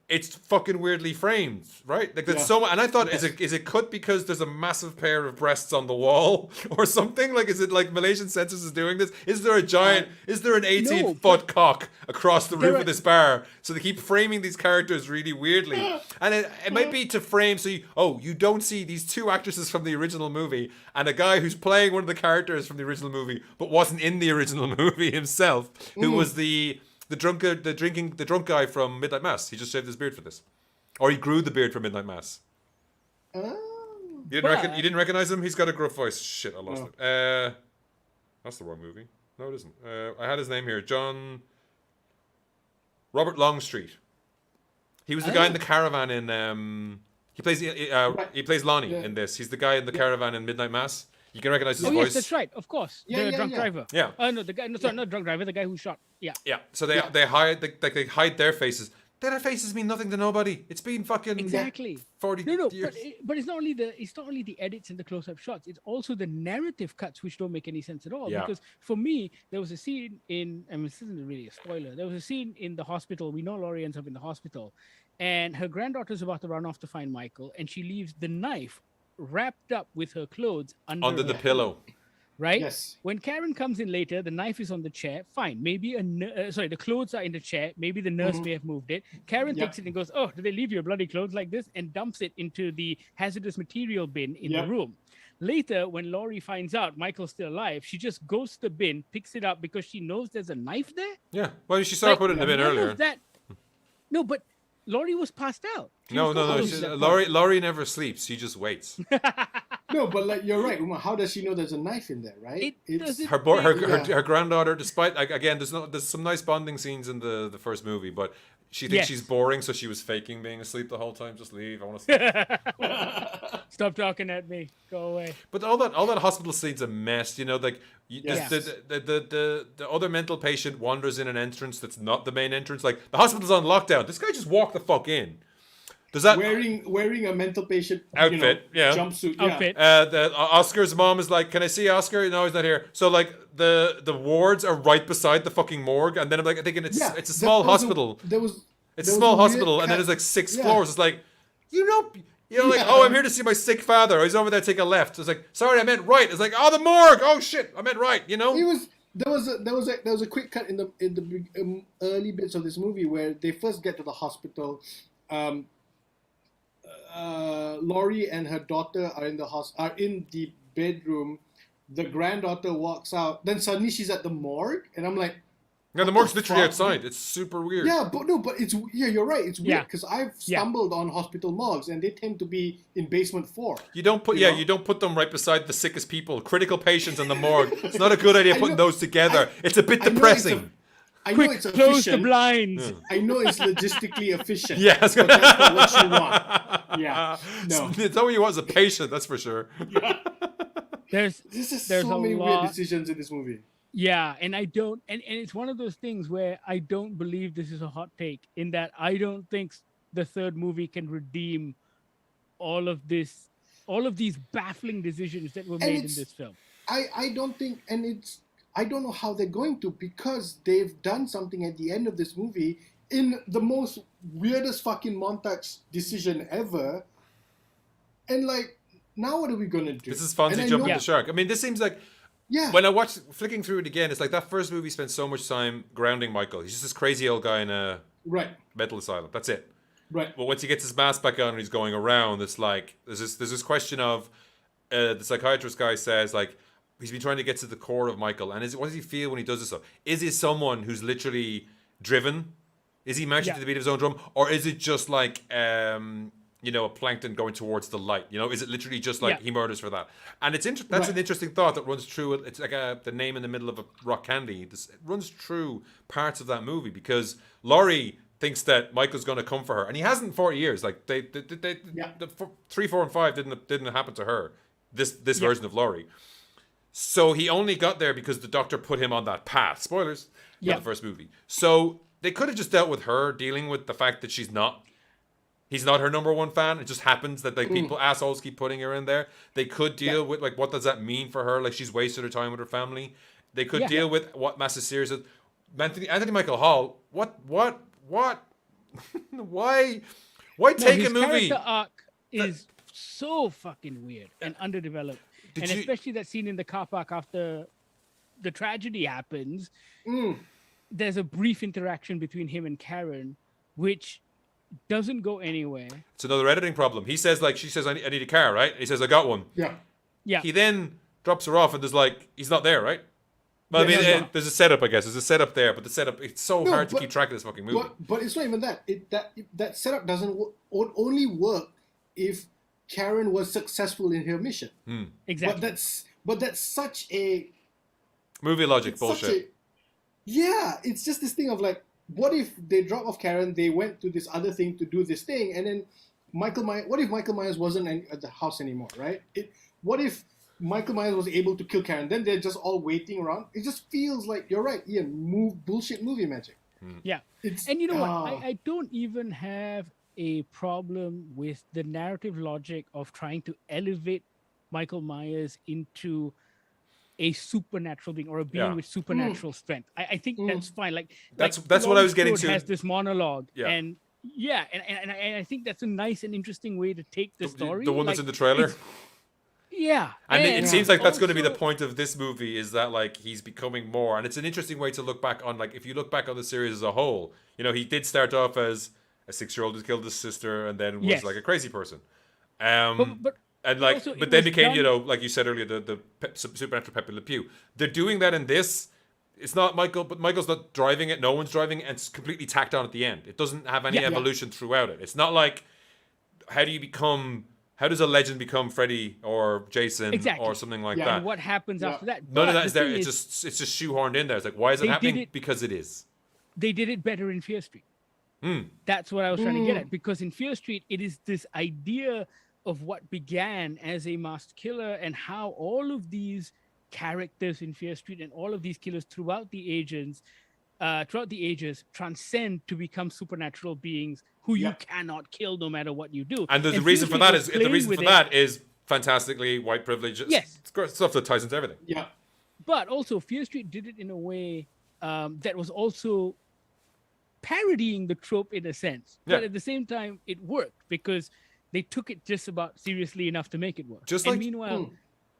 it's fucking weirdly framed, right? Like there's so much, and I thought, is it cut because there's a massive pair of breasts on the wall or something? Like, is it like Malaysian Census is doing this? Is there an 18-foot cock across the roof of this bar? So they keep framing these characters really weirdly, and it might be to frame so you don't see these two actresses from the original movie and a guy who's playing one of the characters from the original movie but wasn't in the original movie himself, who was the drunk guy from Midnight Mass. He just shaved his beard for this, or he grew the beard for Midnight Mass. You didn't recognize him? He's got a gruff voice. Shit, I lost it. That's the wrong movie. No, it isn't. I had his name here. Robert Longstreet. He was the guy in the caravan in. He plays Lonnie in this. He's the guy in the caravan in Midnight Mass. You can recognize his voice. Yes, that's right. Of course. The drunk driver. Yeah. No, the guy. No, sorry, not drunk driver. The guy who shot. Yeah. Yeah. So they hide their faces. Their faces mean nothing to nobody. It's been fucking 40 years. But it's not only the edits and the close-up shots. It's also the narrative cuts which don't make any sense at all. Yeah. Because for me, there was a scene in. I mean, this isn't really a spoiler. There was a scene in the hospital. We know Laurie ends up in the hospital, and her granddaughter's about to run off to find Michael, and she leaves the knife wrapped up with her clothes under the pillow. right? Yes. When Karen comes in later, the knife is on the chair. Fine. Maybe the clothes are in the chair. Maybe the nurse may have moved it. Karen takes it and goes, "Oh, did they leave your bloody clothes like this?" and dumps it into the hazardous material bin in the room. Later, when Laurie finds out Michael's still alive, she just goes to the bin, picks it up because she knows there's a knife there. Yeah. Well, she saw her put it in the bin earlier. No, but Laurie was passed out. No. Laurie never sleeps. She just waits. No, but like you're right, Uma. How does she know there's a knife in there, right? Her granddaughter. Despite again, there's some nice bonding scenes in the first movie, but she thinks she's boring, so she was faking being asleep the whole time. Just leave. I want to sleep. Stop talking at me. Go away. But all that hospital scene's a mess. You know, like the other mental patient wanders in an entrance that's not the main entrance. Like the hospital's on lockdown. This guy just walked the fuck in. Does that wearing a mental patient outfit, jumpsuit, outfit? Oscar's mom is like, "Can I see Oscar?" No, he's not here. So like the wards are right beside the fucking morgue, and then I'm like thinking it's a small hospital. It's a small hospital, and then there's like 6 floors. It's like oh, I'm here to see my sick father. He's over there. Take a left. It's like, sorry, I meant right. It's like, oh, the morgue. Oh shit, I meant right. You know. There was a quick cut in the early bits of this movie where they first get to the hospital. Laurie and her daughter are in the bedroom. The granddaughter walks out. Then suddenly she's at the morgue, and I'm like, "Yeah, the morgue's literally outside. It's super weird." Yeah, but you're right. It's weird because I've stumbled on hospital morgues, and they tend to be in basement 4. You don't put them right beside the sickest people, critical patients in the morgue. It's not a good idea putting those together. It's a bit depressing. I know it's efficient. Close the blinds. I know it's logistically efficient. Yes. But that's not what you want. Yeah. No. It's not what you want as a patient, that's for sure. Yeah. There's so many weird decisions in this movie. Yeah, and I don't, and it's one of those things where I don't believe this is a hot take, in that I don't think the third movie can redeem all of these baffling decisions that were made in this film. I don't think, I don't know how they're going to, because they've done something at the end of this movie in the most weirdest fucking montage decision ever. And like, now what are we gonna do? This is Fonzie jumping the shark. I mean, this seems like, when I watch flicking through it again, it's like that first movie spent so much time grounding Michael. He's just this crazy old guy in a mental asylum. That's it. Right. But once he gets his mask back on and he's going around, it's like there's this question of the psychiatrist guy says, like, he's been trying to get to the core of Michael, and what does he feel when he does this stuff? Is he someone who's literally driven? Is he marching to the beat of his own drum, or is it just like a plankton going towards the light? Is it literally just like he murders for that? And it's that's an interesting thought that runs through. It's like the name in the middle of a rock candy. It runs through parts of that movie, because Laurie thinks that Michael's going to come for her, and he hasn't in 40 years. Like they 3, 4, and 5 didn't happen to her. This version of Laurie. So he only got there because the doctor put him on that path. Spoilers. The first movie. So they could have just dealt with her dealing with the fact that he's not her number one fan. It just happens that assholes keep putting her in there. They could deal with like, what does that mean for her? Like, she's wasted her time with her family. They could deal with what massive series of Anthony Michael Hall. What? Why take a movie? His character arc is so fucking weird and underdeveloped. Especially that scene in the car park after the tragedy happens, there's a brief interaction between him and Karen, which doesn't go anywhere. It's another editing problem. She says, I need a car, right? He says, I got one. Yeah. He then drops her off, and he's not there, right? Well, there's a setup, I guess. There's a setup there, but the setup, it's so hard to keep track of this fucking movie. But it's not even that. That setup doesn't only work if Karen was successful in her mission. Exactly. But that's such a movie logic bullshit. It's just this thing of like, what if they drop off Karen, they went to this other thing to do this thing, and then what if Michael Myers wasn't at the house anymore, right? What if Michael Myers was able to kill Karen? Then they're just all waiting around. It just feels like, you're right, Ian, bullshit movie magic. Yeah. And you know what? I don't even have a problem with the narrative logic of trying to elevate Michael Myers into a supernatural being, or a being with supernatural strength. I think that's fine. That's what I was getting to. Has this monologue, and I think that's a nice and interesting way to take the story. The one that's in the trailer. Yeah, And it seems like that's going to be the also- point of this movie, is that like he's becoming more, and it's an interesting way to look back on, like if you look back on the series as a whole, you know, he did start off as a 6-year-old who killed his sister and then was Yes. like a crazy person. But And like, also but it then was became, you done- know, like you said earlier, the supernatural Pepe Le Pew. They're doing that in this. It's not Michael, but Michael's not driving it. No one's driving it, and it's completely tacked on at the end. It doesn't have any Yeah. evolution throughout it. It's not like how does a legend become Freddy or Jason Exactly. or something like Yeah. that. and what happens Yeah. after that? None But of that the is there. thing It's just shoehorned in there. It's like, why is it They did happening? it- Because it is. they did it better in Fear Street. That's what I was trying to get at, because in Fear Street, it is this idea of what began as a masked killer and how all of these characters in Fear Street and all of these killers throughout the ages transcend to become supernatural beings who you cannot kill no matter what you do. And the Fear reason for Street that was is the playing reason with for it. that is fantastically white privilege. Yes. It's great stuff that ties into everything. Yeah. But also, Fear Street did it in a way that was also parodying the trope in a sense. But Yeah. at the same time, it worked because they took it just about seriously enough to make it work. Just and like- meanwhile,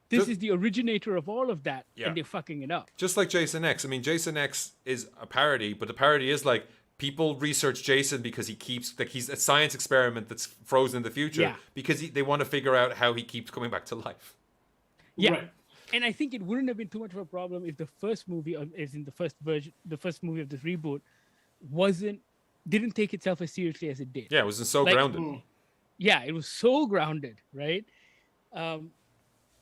this Just- is the originator of all of that, Yeah. and they're fucking it up. Just like Jason X. I mean, Jason X is a parody, but the parody is like people research Jason because he keeps, like, he's a science experiment that's frozen in the future Yeah. because they want to figure out how he keeps coming back to life. Yeah. Right. And I think it wouldn't have been too much of a problem if the first movie, as in the first version, the first movie of this reboot, didn't take itself as seriously as it did. Yeah, it was so Like- grounded. Yeah, it was so grounded, right?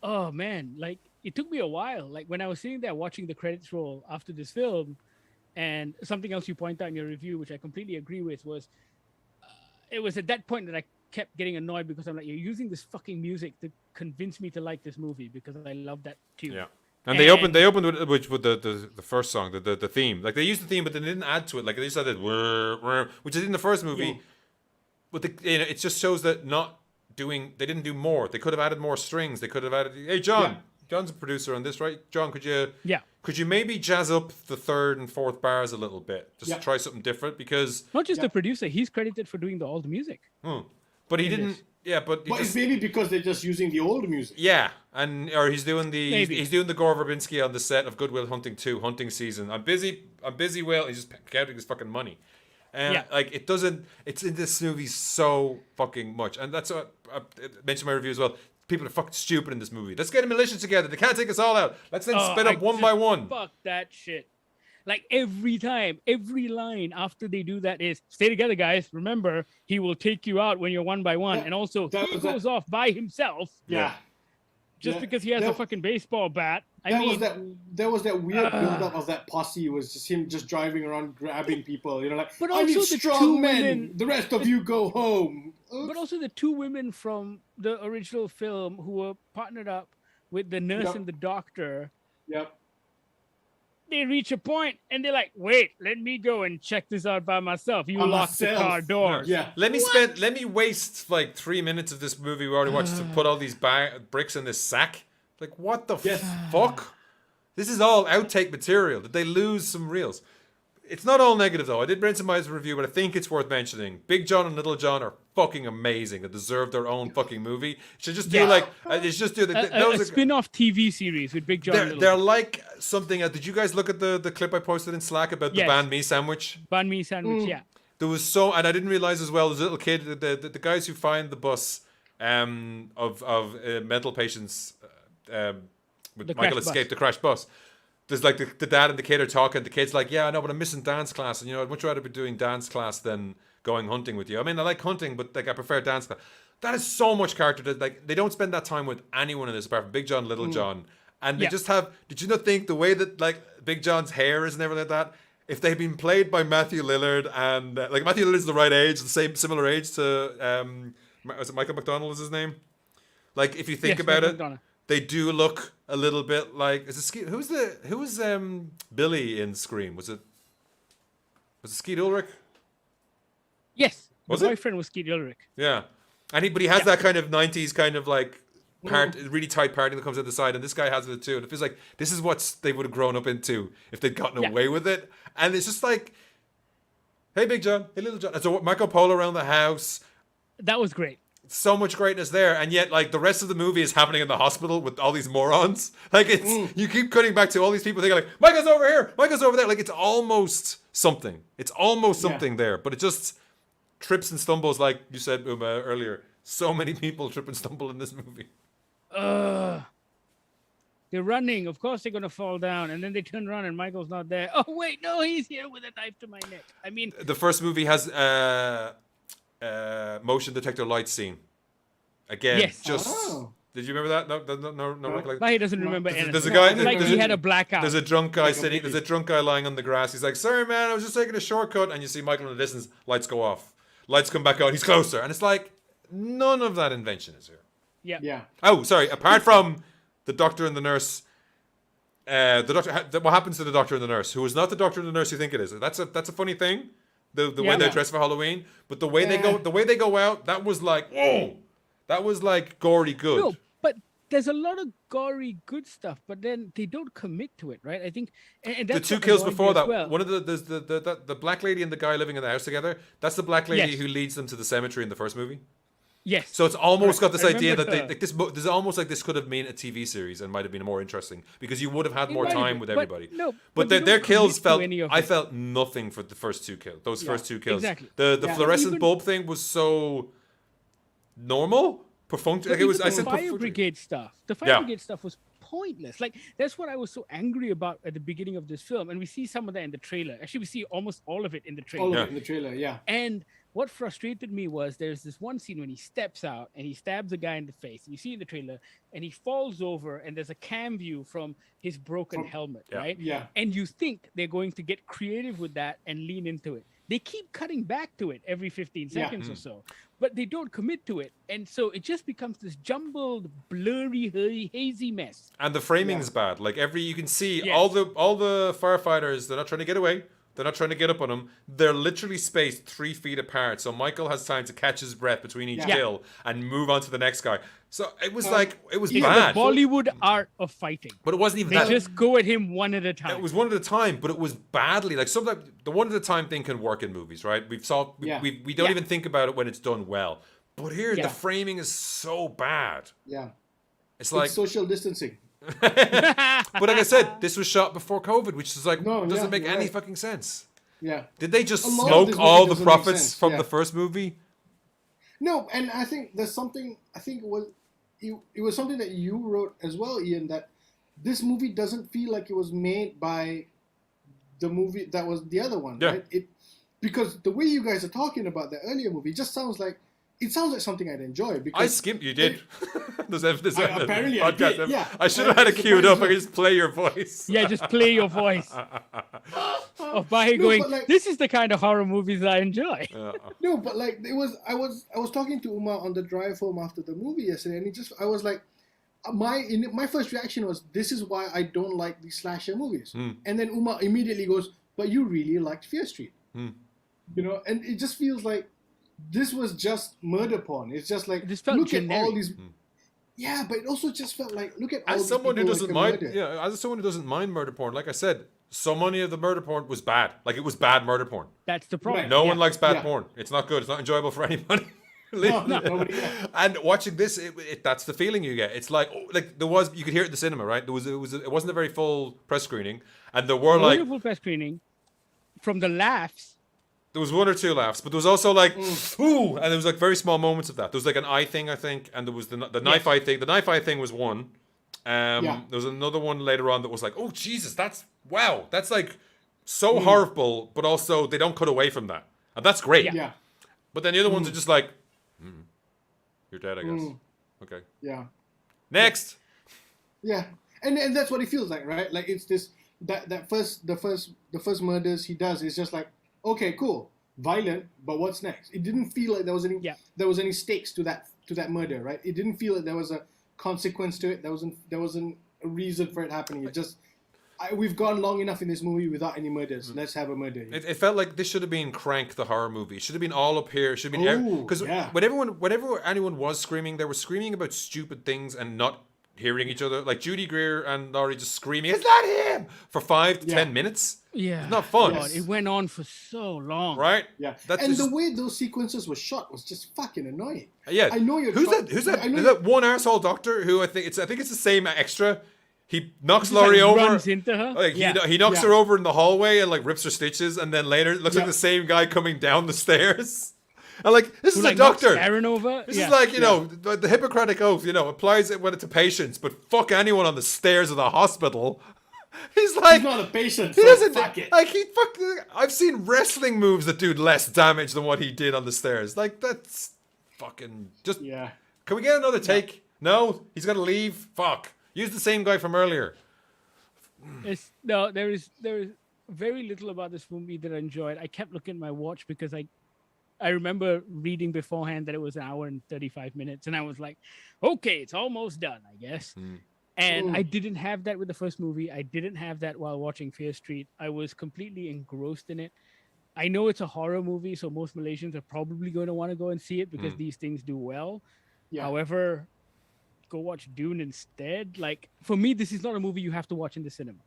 Oh man, like it took me a while. Like when I was sitting there watching the credits roll after this film, and something else you point out in your review, which I completely agree with, was it was at that point that I kept getting annoyed because I'm like, you're using this fucking music to convince me to like this movie because I love that tune. Yeah. And they opened with the first song, the theme. Like they used the theme, but they didn't add to it. Like they just added which is in the first movie. Yeah. But it just shows that they didn't do more. They could have added more strings. They could have added. Hey, John. Yeah. John's a producer on this, right? John, could you maybe jazz up the third and fourth bars a little bit, just to try something different? Because Not just the producer, he's credited for doing all the music. but he didn't. is. Yeah, but he But it's just, maybe because they're just using the old music. yeah, or he's doing Maybe. he's doing the Gore Verbinski on the set of Good Will Hunting 2, hunting season. I'm busy, Will. He's just counting his fucking money. And like it doesn't. It's in this movie so fucking much, and that's what I mentioned in my review as well. People are fucking stupid in this movie. Let's get a militia together. They can't take us all out. Let's then split up one by one. Fuck that shit. Like every time, every line after they do that is stay together, guys. Remember, he will take you out when you're one by one. Yeah, And also, that he was that- goes off by himself Yeah. just Yeah. because he has a That- fucking baseball bat. I That mean, was that. There was that weird build-up of that posse. Was just him just driving around grabbing people. You know, like But I need also the two strong men. women- The rest of you go home. but also the two women from the original film who were partnered up with the nurse Yep. and the doctor. Yep. They reach a point and they're like, "Wait, let me go and check this out by myself. You By lock the myself. car doors." Yeah. Let me waste like 3 minutes of this movie we already watched to put all these bricks in this sack. Like, what the Yes. fuck? This is all outtake material. Did they lose some reels? It's not all negative though. I did mention my review, but I think it's worth mentioning. Big John and Little John are fucking amazing. They deserve their own fucking movie. Should just do just do A spin-off TV series with Big John. and Little they're John. like something. Did you guys look at the clip I posted in Slack about the Yes. banh mi sandwich? Banh mi sandwich, yeah. There was and I didn't realize as well. There's a little kid, the guys who find the bus of mental patients with The Michael crash escaped bus. the crash bus. There's like the dad and the kid are talking. The kid's like, "Yeah, I know, but I'm missing dance class, and I'd much rather be doing dance class than going hunting with you. I mean, I like hunting, but like I prefer dance class." That is so much character. That like they don't spend that time with anyone in this apart from Big John, Little John, and they Yeah. just have. Did you not think the way that like Big John's hair is and everything like that? If they'd been played by Matthew Lillard and like Matthew Lillard's the right age, similar age to was it Michael McDonald is his name? Like if you think Yes, about Michael it, McDonald. they do look a little bit like who was Billy in Scream? Was it Skeet Ulrich? Yes, Was the it? boyfriend was Skeet Ulrich. Yeah, but he has that kind of '90s kind of like really tight parting that comes out the side, and this guy has it too. And it feels like this is what they would have grown up into if they'd gotten Yeah. away with it. And it's just like, hey, Big John, hey, Little John. And so Marco Polo around the house. That was great. so much greatness there, and yet like the rest of the movie is happening in the hospital with all these morons. Like it's you keep cutting back to all these people thinking like Michael's over here, Michael's over there. Like it's almost something. It's almost something there, but it just trips and stumbles, like you said, Uma, earlier. So many people trip and stumble in this movie. They're running. Of course, they're gonna fall down, and then they turn around and Michael's not there. Oh wait, no, he's here with a knife to my neck. I mean, the first movie has motion detector light scene. Again, Yes. Did you remember that? No. but he doesn't remember anything. There's a guy. Like he had a blackout. There's a drunk guy sitting. There's a drunk guy lying on the grass. He's like, "Sorry, man, I was just taking a shortcut." And you see Michael in the distance. Lights go off. Lights come back on. He's closer, and it's like none of that invention is here. Yeah. Oh, sorry. Apart from the doctor and the nurse. The doctor. What happens to the doctor and the nurse? Who is not the doctor and the nurse you think it is? That's a funny thing. The way they dress for Halloween, but the way they go out, that was like whoa, that was like gory good. No, but there's a lot of gory good stuff, but then they don't commit to it, right? I think and that's the two kills before that. One of the black lady and the guy living in the house together. That's the black lady who leads them to the cemetery in the first movie. Yes. So it's almost got this idea that this almost like this could have been a TV series and might have been more interesting because you would have had more time with everybody. But their kills felt. I felt nothing for the first two kills. Those first two kills. Exactly. The fluorescent bulb thing was so normal, perfunctory. Like it was. I said fire brigade stuff. The fire brigade stuff was pointless. Like that's what I was so angry about at the beginning of this film, and we see some of that in the trailer. Actually, we see almost all of it in the trailer. All of it in the trailer, yeah. And what frustrated me was there's this one scene when he steps out and he stabs a guy in the face. And you see in the trailer, and he falls over, and there's a cam view from his broken helmet, right? Yeah. And you think they're going to get creative with that and lean into it. They keep cutting back to it every 15 seconds or so, but they don't commit to it. And so it just becomes this jumbled, blurry, hazy mess. And the framing's bad. Like you can see all the firefighters, they're not trying to get away. They're not trying to get up on him. They're literally spaced 3 feet apart. So Michael has time to catch his breath between each kill and move on to the next guy. So it was it was bad. The Bollywood art of fighting. But it wasn't even they just go at him one at a time. It was one at a time, but it was badly. Like sometimes the one at a time thing can work in movies, right? We don't even think about it when it's done well. But here the framing is so bad. Yeah. It's like social distancing. But like I said, this was shot before COVID, which is like doesn't make any fucking sense. Yeah. Did they just smoke all the profits from the first movie? No, and I think there's something. I think it was something that you wrote as well, Ian. That this movie doesn't feel like it was made by the movie that was the other one, right? Because the way you guys are talking about the earlier movie just sounds like something I'd enjoy. Because I skipped. You did. Apparently, I did. Yeah. I should have had it queued up. I could just play your voice. Yeah, just play your voice. Of Bahir going, this is the kind of horror movies I enjoy. No, but like it was. I was talking to Uma on the drive home after the movie yesterday, and I was like, my first reaction was, this is why I don't like these slasher movies. And then Uma immediately goes, but you really liked Fear Street. You know, and it just feels like this was just murder porn. It's just like look at all these. Yeah, but it also just felt like look at all as someone who doesn't mind. Yeah, as someone who doesn't mind murder porn, like I said, so many of the murder porn was bad. Like it was bad murder porn. That's the problem. No one likes bad porn. It's not good. It's not enjoyable for anybody. Nobody. And watching this, that's the feeling you get. It's like there was, you could hear it in the cinema, right? It wasn't a very full press screening, and there were like full press screening. From the laughs. There was one or two laughs, but there was also like, ooh, and there was like very small moments of that. There was like an eye thing, I think, and there was the knife eye thing. The knife eye thing was one. There was another one later on that was like, oh, Jesus, that's like so horrible, but also they don't cut away from that. And that's great. Yeah. But then the other ones are just like, you're dead, I guess. Okay. Yeah. Next. Yeah. And that's what it feels like, right? Like it's this, the first murders he does is just like, okay, cool, violent, but what's next? It didn't feel like there was any stakes to that murder, right? It didn't feel like there was a consequence to it. There wasn't a reason for it happening. It just we've gone long enough in this movie without any murders. Let's have a murder. It felt like this should have been Crank the horror movie. It should have been all up here. It should have been because whenever anyone was screaming, they were screaming about stupid things and not hearing each other. Like Judy Greer and Laurie just screaming, "Is that him?" for 5 to 10 minutes. Yeah. It's not fun. God, it went on for so long. Right? Yeah. That's and just, the way those sequences were shot was just fucking annoying. yeah. I know you're Who's that? Is that one arsehole doctor who I think it's the same extra. He knocks Laurie over. Runs into her. Like, he knocks her over in the hallway and like rips her stitches, and then later it looks like the same guy coming down the stairs. And like, this is a doctor. Aaron over. This is like, the Hippocratic Oath, applies it when it's to patients, but fuck anyone on the stairs of the hospital. He's like, he's not a patient. He so doesn't. Fuck it. Like I've seen wrestling moves that do less damage than what he did on the stairs. Like that's fucking just. Yeah. Can we get another take? No, he's got to leave. Fuck. Use the same guy from earlier. There is very little about this movie that I enjoyed. I kept looking at my watch because I remember reading beforehand that it was an hour and 35 minutes, and I was like, okay, it's almost done, I guess. And I didn't have that with the first movie. I didn't have that while watching Fear Street. I was completely engrossed in it. I know it's a horror movie, so most Malaysians are probably going to want to go and see it because these things do well. Yeah. However, go watch Dune instead. Like, for me, this is not a movie you have to watch in the cinema.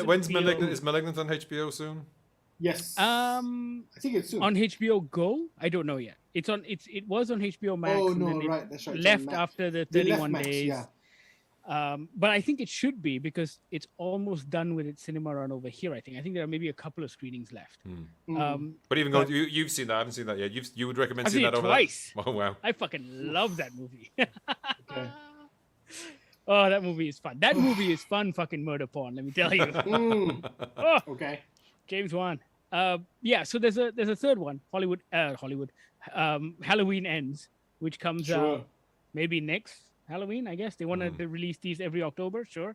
When's Malignant? Is Malignant on HBO soon? Yes. I think it's soon. On HBO Go? I don't know yet. It was on HBO Max. Oh no, right. That's right. Left after the 31 Max, days. Yeah. But I think it should be because it's almost done with its cinema run over here. I think there are maybe a couple of screenings left. But even though you've seen that, I haven't seen that yet. You would recommend I've seeing seen that it over twice. That? Oh wow! I fucking love that movie. Okay. Oh, that movie is fun. That movie is fun. Fucking murder porn. Let me tell you. Oh, okay. James Wan. Yeah. So there's a third one. Halloween Ends, which comes out maybe next Halloween, I guess. They want to release these every October, sure.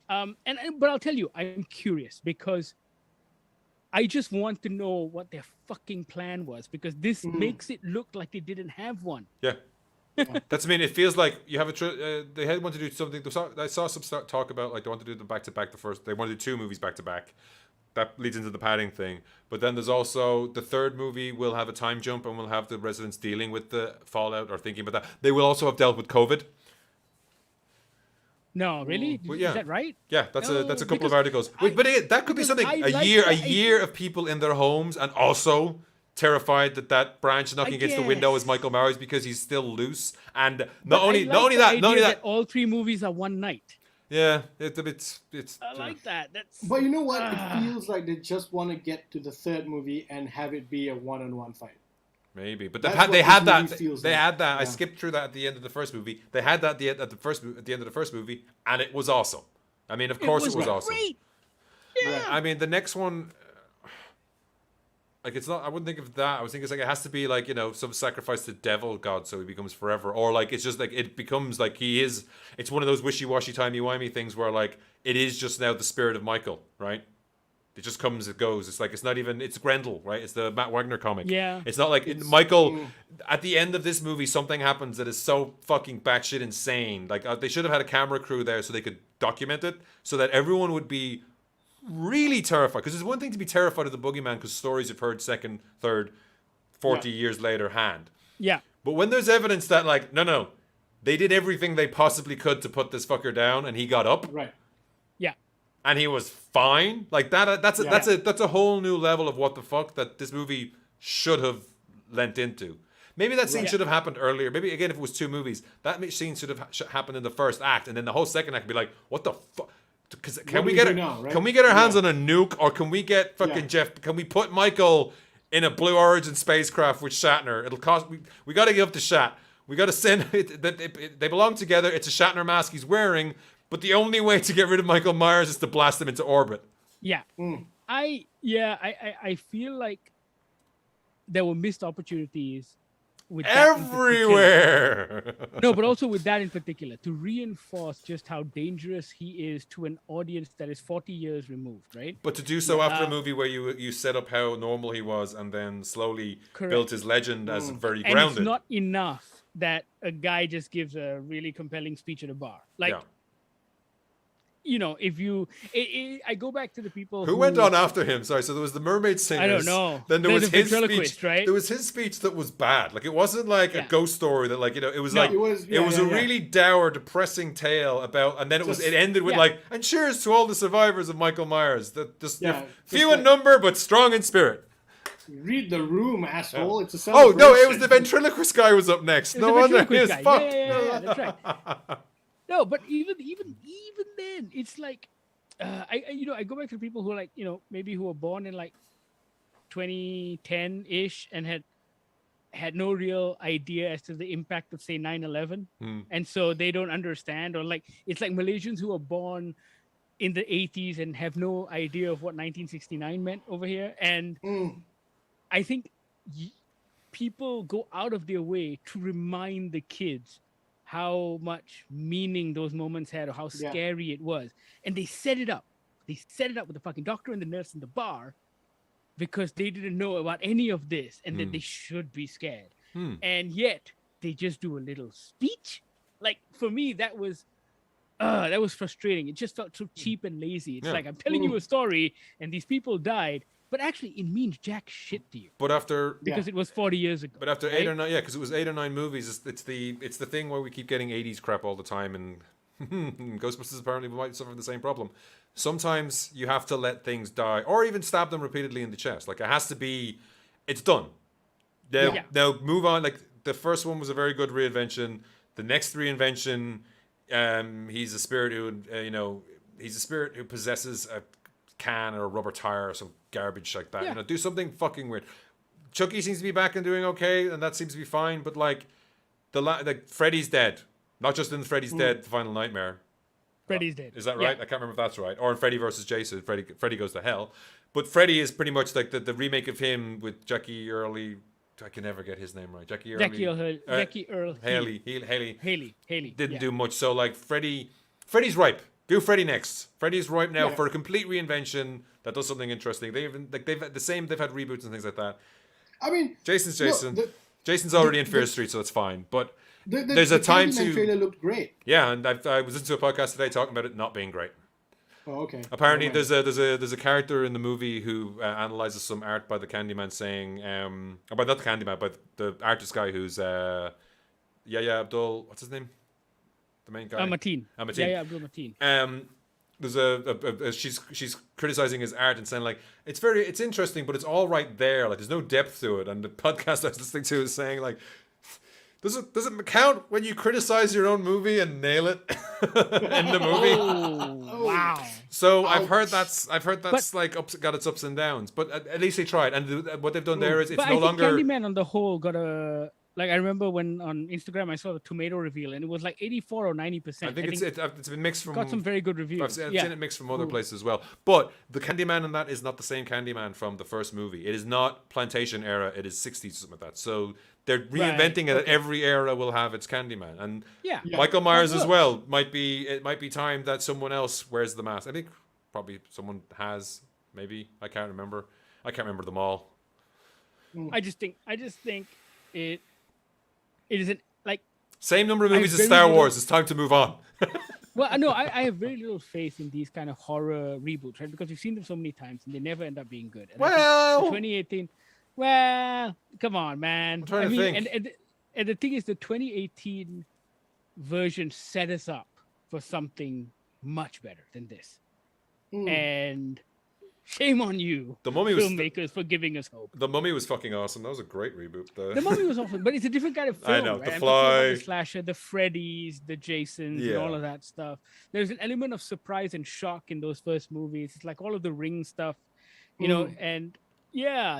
But I'll tell you, I'm curious because I just want to know what their fucking plan was because this makes it look like they didn't have one. Yeah. It feels like you have they had want to do something. I saw some talk about like they want to do them back to back. They want to do 2 movies back to back. That leads into the padding thing. But then there's also the third movie will have a time jump and will have the residents dealing with the fallout or thinking about that. They will also have dealt with COVID. No, really? Well, yeah. Is that right? Yeah, that's a couple of articles. But that could be something. A year of people in their homes and also terrified that branch knocking against the window is Michael Myers because he's still loose. And not only that, all 3 movies are one night. Yeah, it's. I like that. But you know what? It feels like they just want to get to the third movie and have it be a one-on-one fight. Maybe, but they had that. They had that. Yeah. I skipped through that at the end of the first movie. They had that at the end of the first movie, and it was awesome. I mean, of course, it was awesome. Great. Yeah. I mean, the next one, like it's not. I wouldn't think of that. I was thinking it's like it has to be like some sacrifice to devil god so he becomes forever, or like it's just like it becomes like he is. It's one of those wishy-washy timey-wimey things where like it is just now the spirit of Michael, right? It just comes, it goes. It's like it's not even. It's Grendel, right? It's the Matt Wagner comic. Yeah. It's not like Michael. At the end of this movie, something happens that is so fucking batshit insane. Like they should have had a camera crew there so they could document it, so that everyone would be really terrified. Because it's one thing to be terrified of the boogeyman, because stories you've heard second, third, 40 years later hand. Yeah. But when there's evidence that like no, they did everything they possibly could to put this fucker down, and he got up. Right. Yeah. And he was fine. Like that's a whole new level of what the fuck that this movie should have lent into. Maybe that scene should have happened earlier. Maybe again, if it was 2 movies, that scene should have happened in the first act, and then the whole second act could be like, what the fuck? Because can we get our hands on a nuke, or can we get fucking Jeff? Can we put Michael in a Blue Origin spacecraft with Shatner? It'll cost. We got to give to Shat. We got to send it. They belong together. It's a Shatner mask he's wearing. But the only way to get rid of Michael Myers is to blast him into orbit. Yeah. I feel like there were missed opportunities with everywhere. No, but also with that in particular, to reinforce just how dangerous he is to an audience that is 40 years removed, right? But to do so after a movie where you set up how normal he was and then slowly built his legend as very grounded. And it's not enough that a guy just gives a really compelling speech at a bar. Like, if you, I go back to the people who went on after him. Sorry, so there was the Mermaid Singers. I don't know. Then there was his ventriloquist, speech. right? There was his speech that was bad. Like it wasn't like a ghost story that it was a really dour, depressing tale about, and then it ended with and cheers to all the survivors of Michael Myers. That just few in number but strong in spirit. Read the room, asshole. It's a celebration. Oh no, it was the ventriloquist guy was up next. No wonder he was fucked. Yeah, that's right. No, but even then, it's like, I go back to people who are like, maybe who were born in like 2010-ish and had no real idea as to the impact of say 9/11, and so they don't understand, or like it's like Malaysians who are born in the 80s and have no idea of what 1969 meant over here, and I think people go out of their way to remind the kids how much meaning those moments had, or how scary it was. And they set it up. They set it up with the fucking doctor and the nurse in the bar because they didn't know about any of this and that they should be scared. And yet they just do a little speech. Like for me, that was frustrating. It just felt so cheap and lazy. It's like, I'm telling you a story and these people died, but actually it means jack shit to you. But because it was 40 years ago. But after 8 or 9, because it was 8 or 9 movies, it's the thing where we keep getting 80s crap all the time, and Ghostbusters apparently might suffer the same problem. Sometimes you have to let things die, or even stab them repeatedly in the chest. Like it has to be, it's done. Now move on. Like the first one was a very good reinvention. The next reinvention, he's a spirit who possesses a can or a rubber tire or some garbage like that. Do something fucking weird. Chucky seems to be back and doing okay, and that seems to be fine. But like Freddy's dead, not just in Freddy's Dead, the Final Nightmare. Freddy's dead. Is that right? I can't remember if that's right. Or in Freddy versus Jason, Freddy goes to hell. But Freddy is pretty much like the remake of him with Jackie Early. I can never get his name right. Jackie Earl Haley didn't do much. So like Freddy's ripe. Do Freddy next. Freddy's ripe now for a complete reinvention that does something interesting. They've had reboots and things like that. I mean, Jason's Jason. Jason's already in Fear Street, so it's fine. But there's a time to. The trailer looked great. Yeah, and I was listening to a podcast today talking about it not being great. Oh, okay. Apparently, there's a character in the movie who analyzes some art by the Candyman, saying, or by not the Candyman, but the artist guy who's Yahya Abdul. What's his name? The main guy. Mateen. Yahya Abdul Mateen. There's she's criticizing his art and saying like it's interesting, but it's all right there. Like there's no depth to it. And the podcast I was listening to is saying like, does it count when you criticize your own movie and nail it in the movie? Oh, wow. So I've heard that's got its ups and downs, but at least they tried. And what they've done there is it's no longer. Candyman on the whole got a. Like I remember when on Instagram I saw the tomato reveal and it was like 84 or 90%. I think it's been mixed from. Got some very good reviews. I've seen it mixed from other places as well. But the Candyman in that is not the same Candyman from the first movie. It is not Plantation era. It is 60s or something like that. So they're reinventing it. Every era will have its Candyman, and Michael Myers as well. It might be time that someone else wears the mask. I think probably someone has. Maybe I can't remember. I can't remember them all. I just think it isn't like same number of movies as Star Wars. It's time to move on. Well, no, I have very little faith in these kind of horror reboots, right? Because we've seen them so many times and they never end up being good. And 2018. Well, come on, man. I'm trying to think. And the thing is, the 2018 version set us up for something much better than this. And shame on you, filmmakers, for giving us hope. The Mummy was fucking awesome. That was a great reboot. The Mummy was awesome, but it's a different kind of film. I know, right? The Fly, the slasher, the Freddys, the Jasons, and all of that stuff. There's an element of surprise and shock in those first movies. It's like all of the Ring stuff, and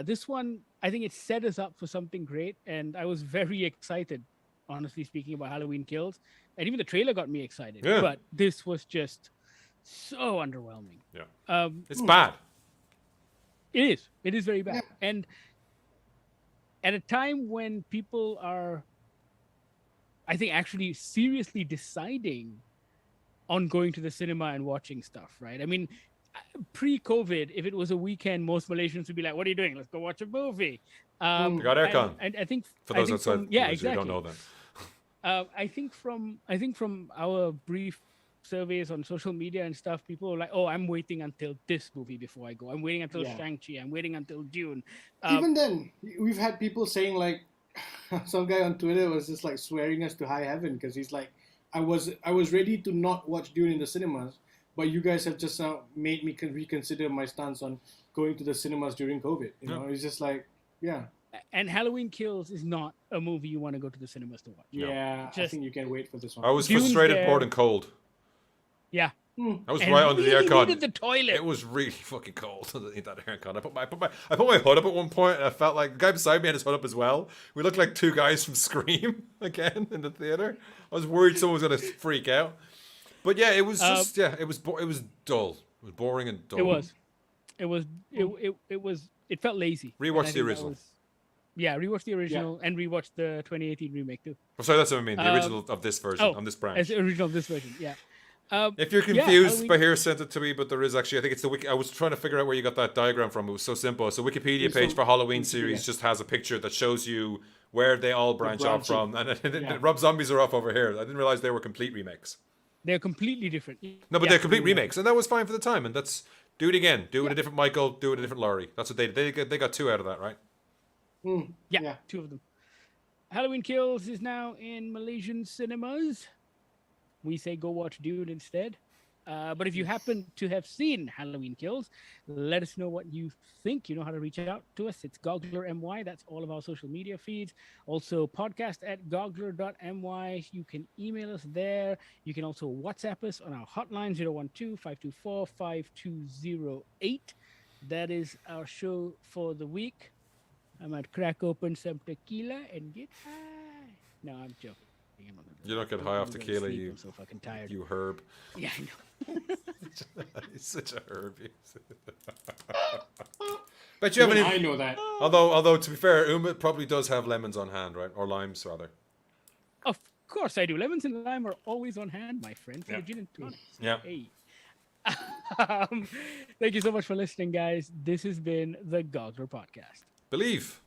this one, I think it set us up for something great, and I was very excited, honestly speaking, about Halloween Kills, and even the trailer got me excited. Yeah. But this was just so underwhelming. Yeah, it's bad. It is very bad. And at a time when people are, I think, actually seriously deciding on going to the cinema and watching stuff, right? I mean, pre-COVID, if it was a weekend, most Malaysians would be like, what are you doing? Let's go watch a movie. We got aircon. And I think for those outside, exactly. Who don't know that. I think from our brief surveys on social media and stuff, people are like, "Oh, I'm waiting until this movie before I go. I'm waiting until Shang-Chi. I'm waiting until Dune." Even then, we've had people saying like, some guy on Twitter was just like swearing us to high heaven because he's like, I was ready to not watch Dune in the cinemas, but you guys have just now made me reconsider my stance on going to the cinemas during COVID. You know, it's just like, yeah. And Halloween Kills is not a movie you want to go to the cinemas to watch. Yeah, I think you can wait for this one. I was frustrated, bored, and cold. Yeah. I was right under the aircon. Needed the toilet. It was really fucking cold underneath that aircon. I put my hood up at one point, and I felt like the guy beside me had his hood up as well. We looked like two guys from Scream again in the theater. I was worried someone was gonna freak out. But yeah, it was just it was dull. It was boring and dull. It felt lazy. Rewatch the original. Rewatch the original and rewatch the 2018 remake too. Oh, sorry, that's what I mean. The original of this version on this branch. As the original of this version, yeah. If you're confused, Bahir sent it to me, but there is actually, I think it's the wiki. I was trying to figure out where you got that diagram from. It was so simple. So Wikipedia page for Halloween series just has a picture that shows you where they all branch off from. And Rob Zombies are off over here. I didn't realize they were complete remakes. They're completely different. No, but they're complete remakes, and that was fine for the time. And that's do it again. Do it with a different Michael. Do it with a different Laurie. That's what they got 2 out of that, right? Yeah, 2 of them. Halloween Kills is now in Malaysian cinemas. We say go watch Dune instead. But if you happen to have seen Halloween Kills, let us know what you think. You know how to reach out to us. It's Goggler MY. That's all of our social media feeds. Also, podcast at goggler.my. You can email us there. You can also WhatsApp us on our hotline, 012-524-5208. That is our show for the week. I might crack open some tequila and get high. No, I'm joking. You don't get high off tequila, I'm so fucking tired. You herb. Yeah, I know. You're such a herb. Bet you haven't. I know that. Although to be fair, Umit probably does have lemons on hand, right? Or limes rather. Of course I do. Lemons and lime are always on hand, my friend. For the gin and tonics. Yeah. Hey. Thank you so much for listening, guys. This has been the Goggler Podcast. Believe.